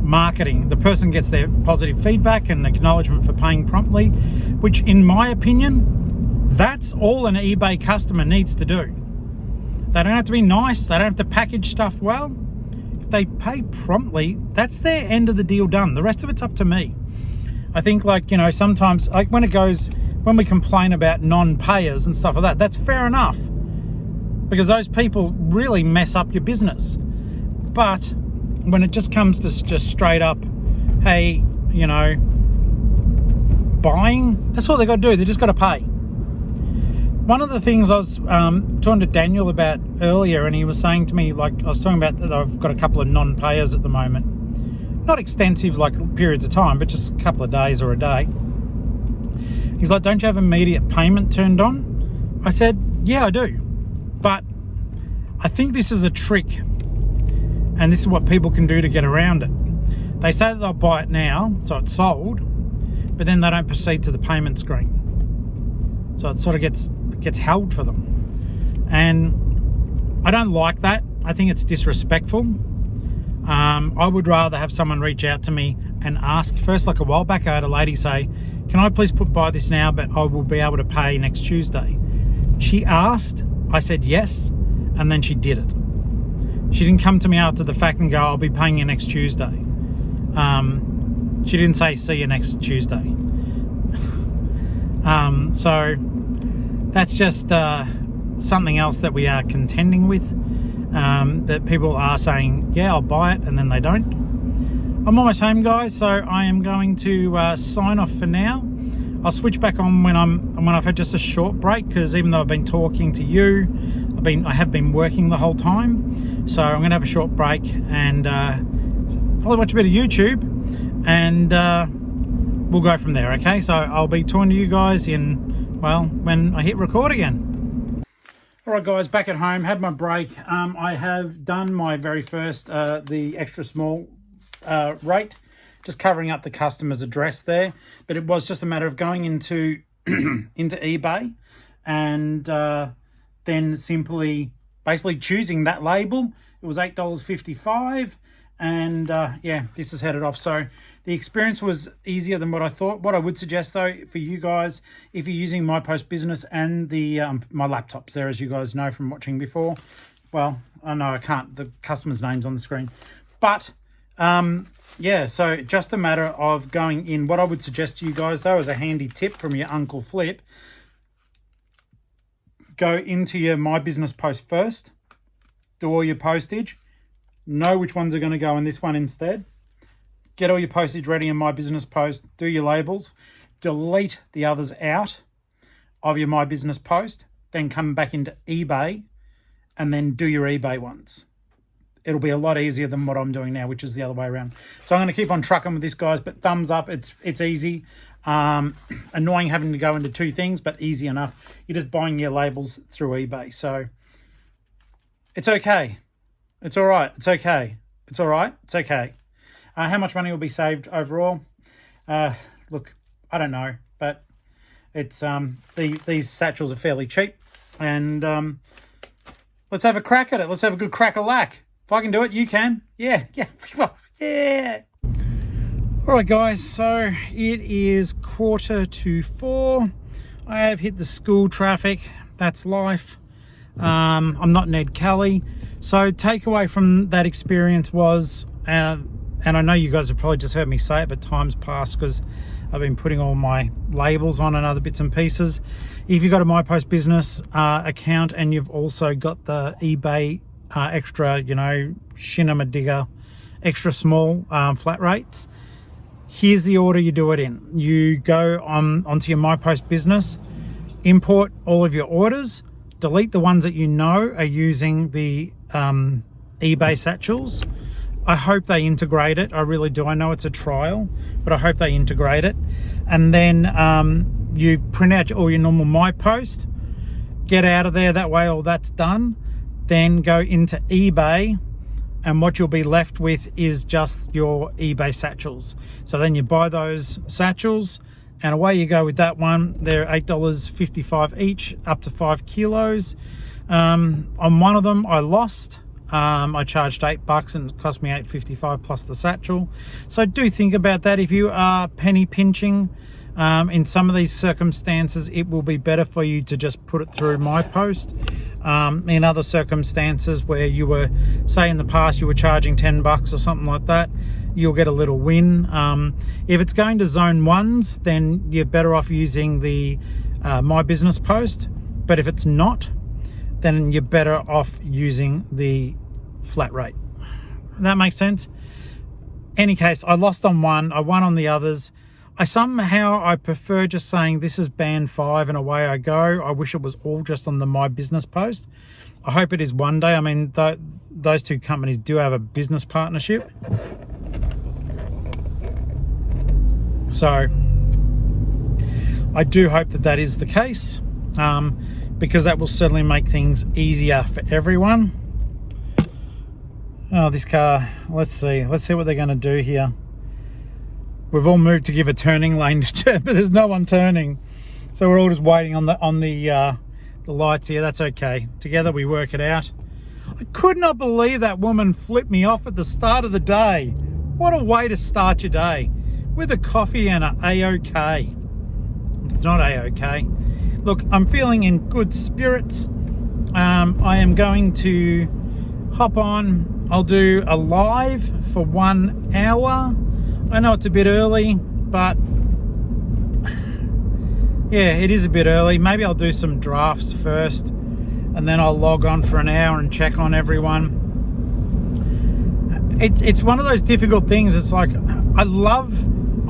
marketing. The person gets their positive feedback and acknowledgement for paying promptly, which in my opinion, that's all an eBay customer needs to do. They don't have to be nice, they don't have to package stuff well. If they pay promptly, that's their end of the deal done. The rest of it's up to me. I think, like, you know, sometimes, like when it goes when we complain about non-payers and stuff like that, that's fair enough, because those people really mess up your business. But when it just comes to just straight up, hey, you know, buying, that's all they got to do. They just got to pay. One of the things I was talking to Daniel about earlier, and he was saying to me, like, I was talking about that I've got a couple of non-payers at the moment. Not extensive, like periods of time, but just a couple of days or a day. He's like, don't you have immediate payment turned on? I said, yeah, I do. But I think this is a trick, and this is what people can do to get around it. They say that they'll buy it now, so it's sold, but then they don't proceed to the payment screen. So it sort of gets held for them. And I don't like that. I think it's disrespectful. I would rather have someone reach out to me and ask first. Like a while back, I had a lady say, can I please buy this now, but I will be able to pay next Tuesday. She asked, I said yes, and then she did it. She didn't come to me after the fact and go, I'll be paying you next Tuesday. She didn't say, see you next Tuesday. So that's just something else that we are contending with, that people are saying, yeah, I'll buy it, and then they don't. I'm almost home, guys, so I am going to sign off for now. I'll switch back on when I've had just a short break, because even though I've been talking to you, I have been working the whole time. So I'm going to have a short break and probably watch a bit of YouTube, and we'll go from there. Okay, so I'll be talking to you guys when I hit record again. All right, guys, back at home, had my break. I have done my very first the extra small rate, just covering up the customer's address there, but it was just a matter of going into into eBay and then simply basically choosing that label. It was $8.55, and yeah, this is headed off. So the experience was easier than what I thought. What I would suggest, though, for you guys, if you're using My Post Business and the my laptops there, as you guys know from watching before, well, I know I can't, the customer's name's on the screen, but yeah, so just a matter of going in. What I would suggest to you guys, though, as a handy tip from your Uncle Flip, go into your My Business Post first, do all your postage, know which ones are going to go in this one instead, get all your postage ready in My Business Post, do your labels, delete the others out of your My Business Post, then come back into eBay and then do your eBay ones. It'll be a lot easier than what I'm doing now, which is the other way around. So I'm going to keep on trucking with this, guys, but thumbs up. It's easy. Annoying having to go into two things, but easy enough. You're just buying your labels through eBay. So it's okay. It's all right. It's okay. It's all right. It's okay. How much money will be saved overall? Look, I don't know, but it's these satchels are fairly cheap, and let's have a crack at it. Let's have a good crack-a-lack. If I can do it, you can. Yeah. Yeah. All right, guys, so it is 3:45. I have hit the school traffic. That's life. I'm not Ned Kelly. So takeaway from that experience was, and I know you guys have probably just heard me say it, but time's passed because I've been putting all my labels on and other bits and pieces. If you've got a My Post Business account and you've also got the eBay extra, Shinema Digger, extra small flat rates, here's the order you do it in. You go onto your My Post Business, import all of your orders, delete the ones that you know are using the eBay satchels. I hope they integrate it. I really do. I know it's a trial, but I hope they integrate it. And then you print out all your normal My Post, get out of there. That way all that's done. Then go into eBay, and what you'll be left with is just your eBay satchels. So then you buy those satchels, and away you go with that one. They're $8.55 each, up to 5 kilos. On one of them I lost. I charged $8 and it cost me $8.55 plus the satchel. So do think about that. If you are penny pinching in some of these circumstances, it will be better for you to just put it through My Post. In other circumstances where you were, say in the past, you were charging $10 or something like that, you'll get a little win. If it's going to zone 1s, then you're better off using the My Business post. But if it's not, then you're better off using the flat rate. That makes sense? Any case, I lost on one, I won on the others. I prefer just saying this is band 5 and away I go. I wish it was all just on the My Business post. I hope it is one day. I mean, those two companies do have a business partnership. So I do hope that that is the case, because that will certainly make things easier for everyone. Oh, this car, let's see what they're going to do here. We've all moved to give a turning lane to turn, but there's no one turning. So we're all just waiting on the lights here. That's okay. Together we work it out. I could not believe that woman flipped me off at the start of the day. What a way to start your day. With a coffee and a A-OK. It's not A-OK. Look, I'm feeling in good spirits. I am going to hop on. I'll do a live for 1 hour. I know it's a bit early, but yeah, it is a bit early. Maybe I'll do some drafts first, and then I'll log on for an hour and check on everyone. It's one of those difficult things. It's like, I love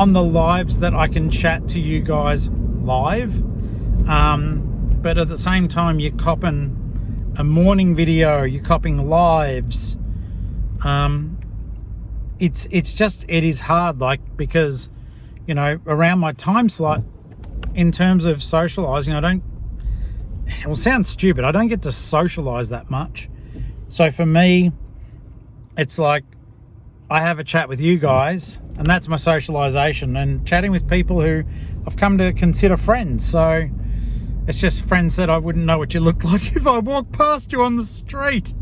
on the lives that I can chat to you guys live, but at the same time you're copping a morning video, you're copping lives. It is hard, like, because, you know, around my time slot in terms of socializing, it will sound stupid, I don't get to socialize that much. So for me, it's like I have a chat with you guys, and that's my socialization, and chatting with people who I've come to consider friends. So it's just friends that I wouldn't know what you look like if I walked past you on the street.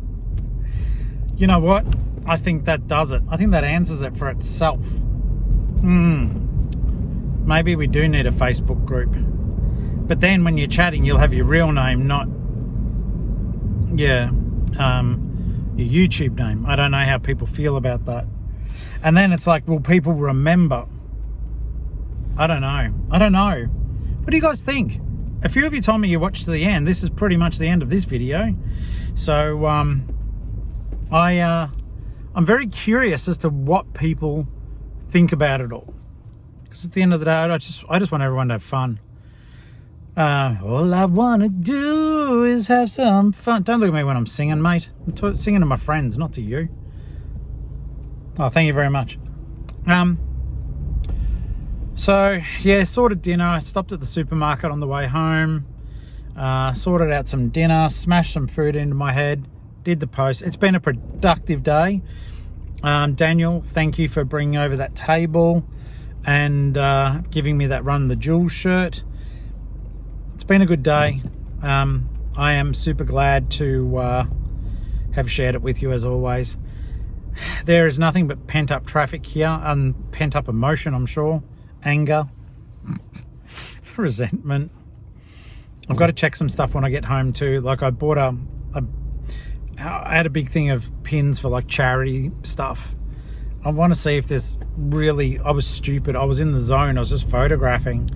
You know what? I think that does it. I think that answers it for itself. Maybe we do need a Facebook group. But then when you're chatting, you'll have your real name, not your YouTube name. I don't know how people feel about that. And then it's like, will people remember? I don't know. What do you guys think? A few of you told me you watched to the end. This is pretty much the end of this video. So I'm very curious as to what people think about it all. Because at the end of the day, I just want everyone to have fun. All I want to do is have some fun. Don't look at me when I'm singing, mate. I'm singing to my friends, not to you. Oh, thank you very much. So, yeah, sorted dinner. I stopped at the supermarket on the way home. Sorted out some dinner, smashed some food into my head, did the post. It's been a productive day. Daniel, thank you for bringing over that table and giving me that Run the Jewels shirt. It's been a good day. I am super glad to have shared it with you as always. There is nothing but pent-up traffic here and pent-up emotion, I'm sure. Anger, resentment. I've got to check some stuff when I get home too. Like, I bought I had a big thing of pins for like charity stuff. I want to see if there's really, I was stupid. I was in the zone. I was just photographing.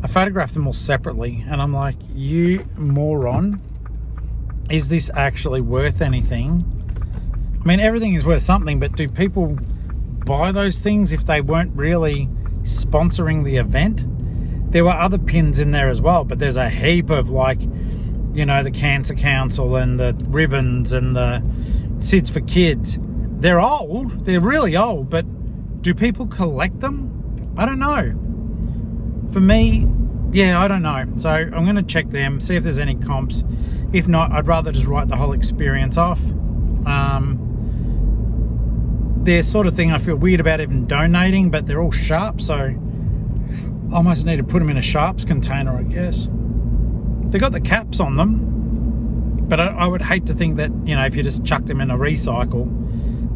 I photographed them all separately and I'm like, you moron, is this actually worth anything? I mean, everything is worth something, but do people buy those things if they weren't really sponsoring the event? There were other pins in there as well, but there's a heap of, like, you know, the Cancer Council and the ribbons and the SIDS for Kids. They're old, they're really old, but do people collect them? I don't know. For me, yeah, I don't know. So I'm going to check them, see if there's any comps. If not, I'd rather just write the whole experience off. They're sort of thing I feel weird about even donating, but they're all sharp, so I almost need to put them in a sharps container, I guess. They got the caps on them, but I would hate to think that, you know, if you just chuck them in a recycle,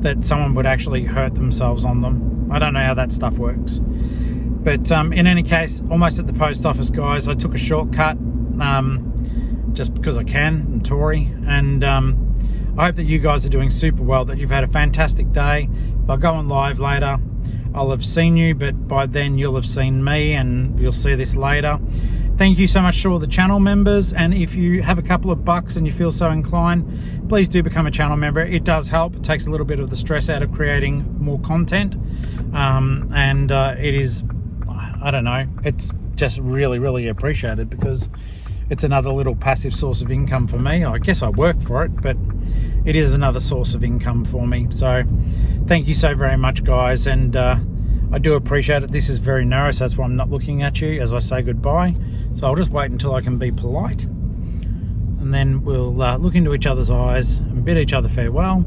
that someone would actually hurt themselves on them. I don't know how that stuff works. But in any case, almost at the post office, guys. I took a shortcut just because I can, and Tory, and I hope that you guys are doing super well, that you've had a fantastic day. If I go on live later, I'll have seen you, but by then you'll have seen me, and you'll see this later. Thank you so much to all the channel members, and if you have a couple of bucks and you feel so inclined, please do become a channel member. It does help. It takes a little bit of the stress out of creating more content, and it is, I don't know, it's just really, really appreciated, because it's another little passive source of income for me. I guess I work for it, but it is another source of income for me. So thank you so very much, guys, and I do appreciate it. This is very nervous, that's why I'm not looking at you as I say goodbye. So I'll just wait until I can be polite, and then we'll look into each other's eyes and bid each other farewell,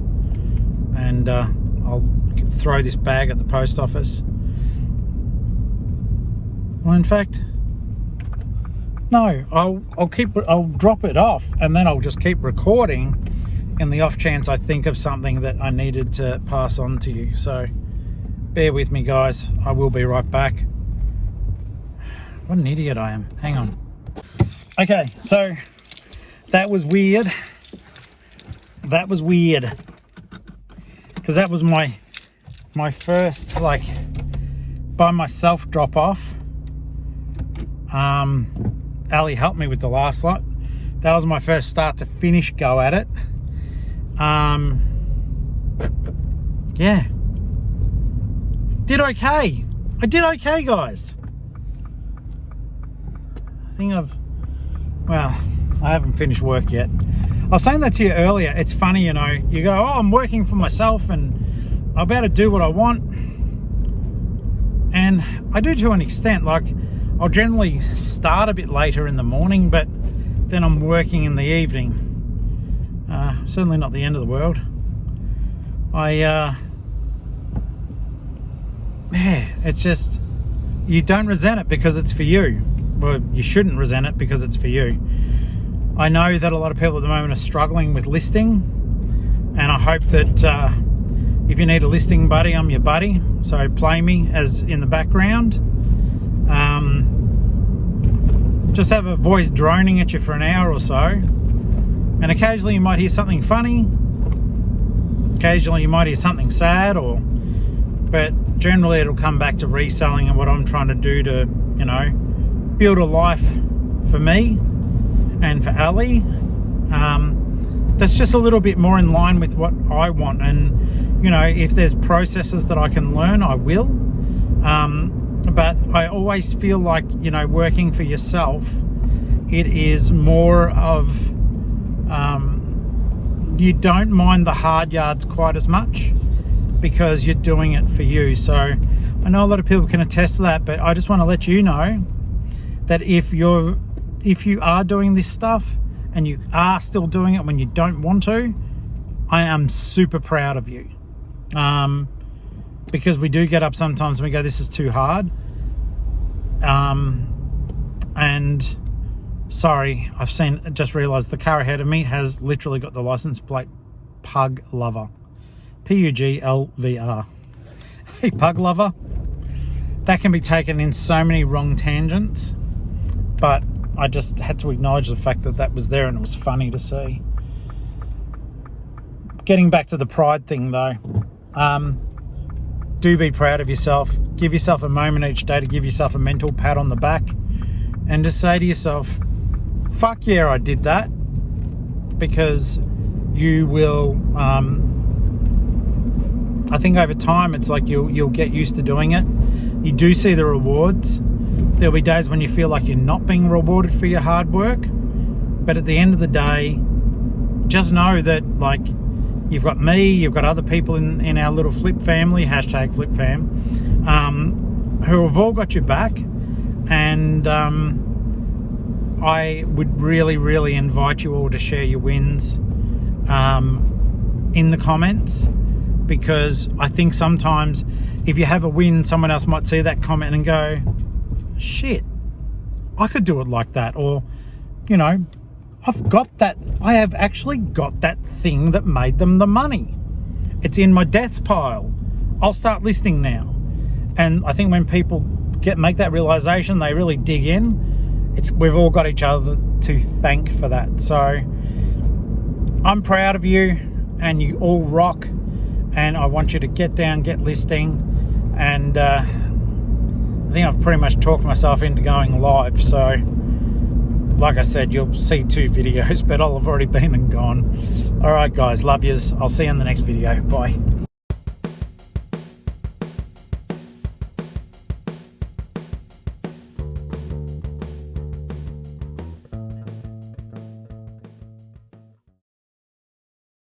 and I'll throw this bag at the post office. Well, in fact, no, I'll drop it off, and then I'll just keep recording in the off chance I think of something that I needed to pass on to you. So bear with me, guys. I will be right back. What an idiot I am. Hang on. Okay, so that was weird. That was weird. Because that was my first, like, by myself drop off. Ali helped me with the last lot. That was my first start to finish go at it. Yeah. Did okay. I did okay, guys. I haven't finished work yet. I was saying that to you earlier. It's funny, you know, you go, oh, I'm working for myself and I'll be able to do what I want. And I do to an extent. Like, I'll generally start a bit later in the morning, but then I'm working in the evening. Certainly not the end of the world. It's just, you don't resent it because it's for you. Well, you shouldn't resent it because it's for you. I know that a lot of people at the moment are struggling with listing, and I hope that if you need a listing buddy, I'm your buddy. So play me as in the background. Just have a voice droning at you for an hour or so, and occasionally you might hear something funny, occasionally you might hear something sad, but generally it'll come back to reselling and what I'm trying to do to, you know, build a life for me and for Ali that's just a little bit more in line with what I want. And, you know, if there's processes that I can learn, I will. But I always feel like, you know, working for yourself, it is more of, you don't mind the hard yards quite as much because you're doing it for you. So I know a lot of people can attest to that, but I just want to let you know that if you are doing this stuff and you are still doing it when you don't want to, I am super proud of you. Because we do get up sometimes and we go, this is too hard. And sorry, just realized the car ahead of me has literally got the license plate Pug Lover. Puglvr. Hey, Pug Lover. That can be taken in so many wrong tangents, but I just had to acknowledge the fact that that was there and it was funny to see. Getting back to the pride thing though, do be proud of yourself. Give yourself a moment each day to give yourself a mental pat on the back and just say to yourself, fuck yeah, I did that. Because you will, I think over time it's like you'll get used to doing it. You do see the rewards. There'll be days when you feel like you're not being rewarded for your hard work, but at the end of the day, just know that, like, you've got me, you've got other people in our little flip family, #flipfam, who have all got your back. And I would really, really invite you all to share your wins in the comments, because I think sometimes if you have a win, someone else might see that comment and go, shit, I could do it like that. Or, you know, I have actually got that thing that made them the money. It's in my death pile. I'll start listing now. And I think when people make that realization, they really dig in. We've all got each other to thank for that. So I'm proud of you, and you all rock. And I want you to get down, get listing. and I think I've pretty much talked myself into going live. So like I said, you'll see 2 videos, but I'll have already been and gone. All right, guys, love yous. I'll see you in the next video. Bye.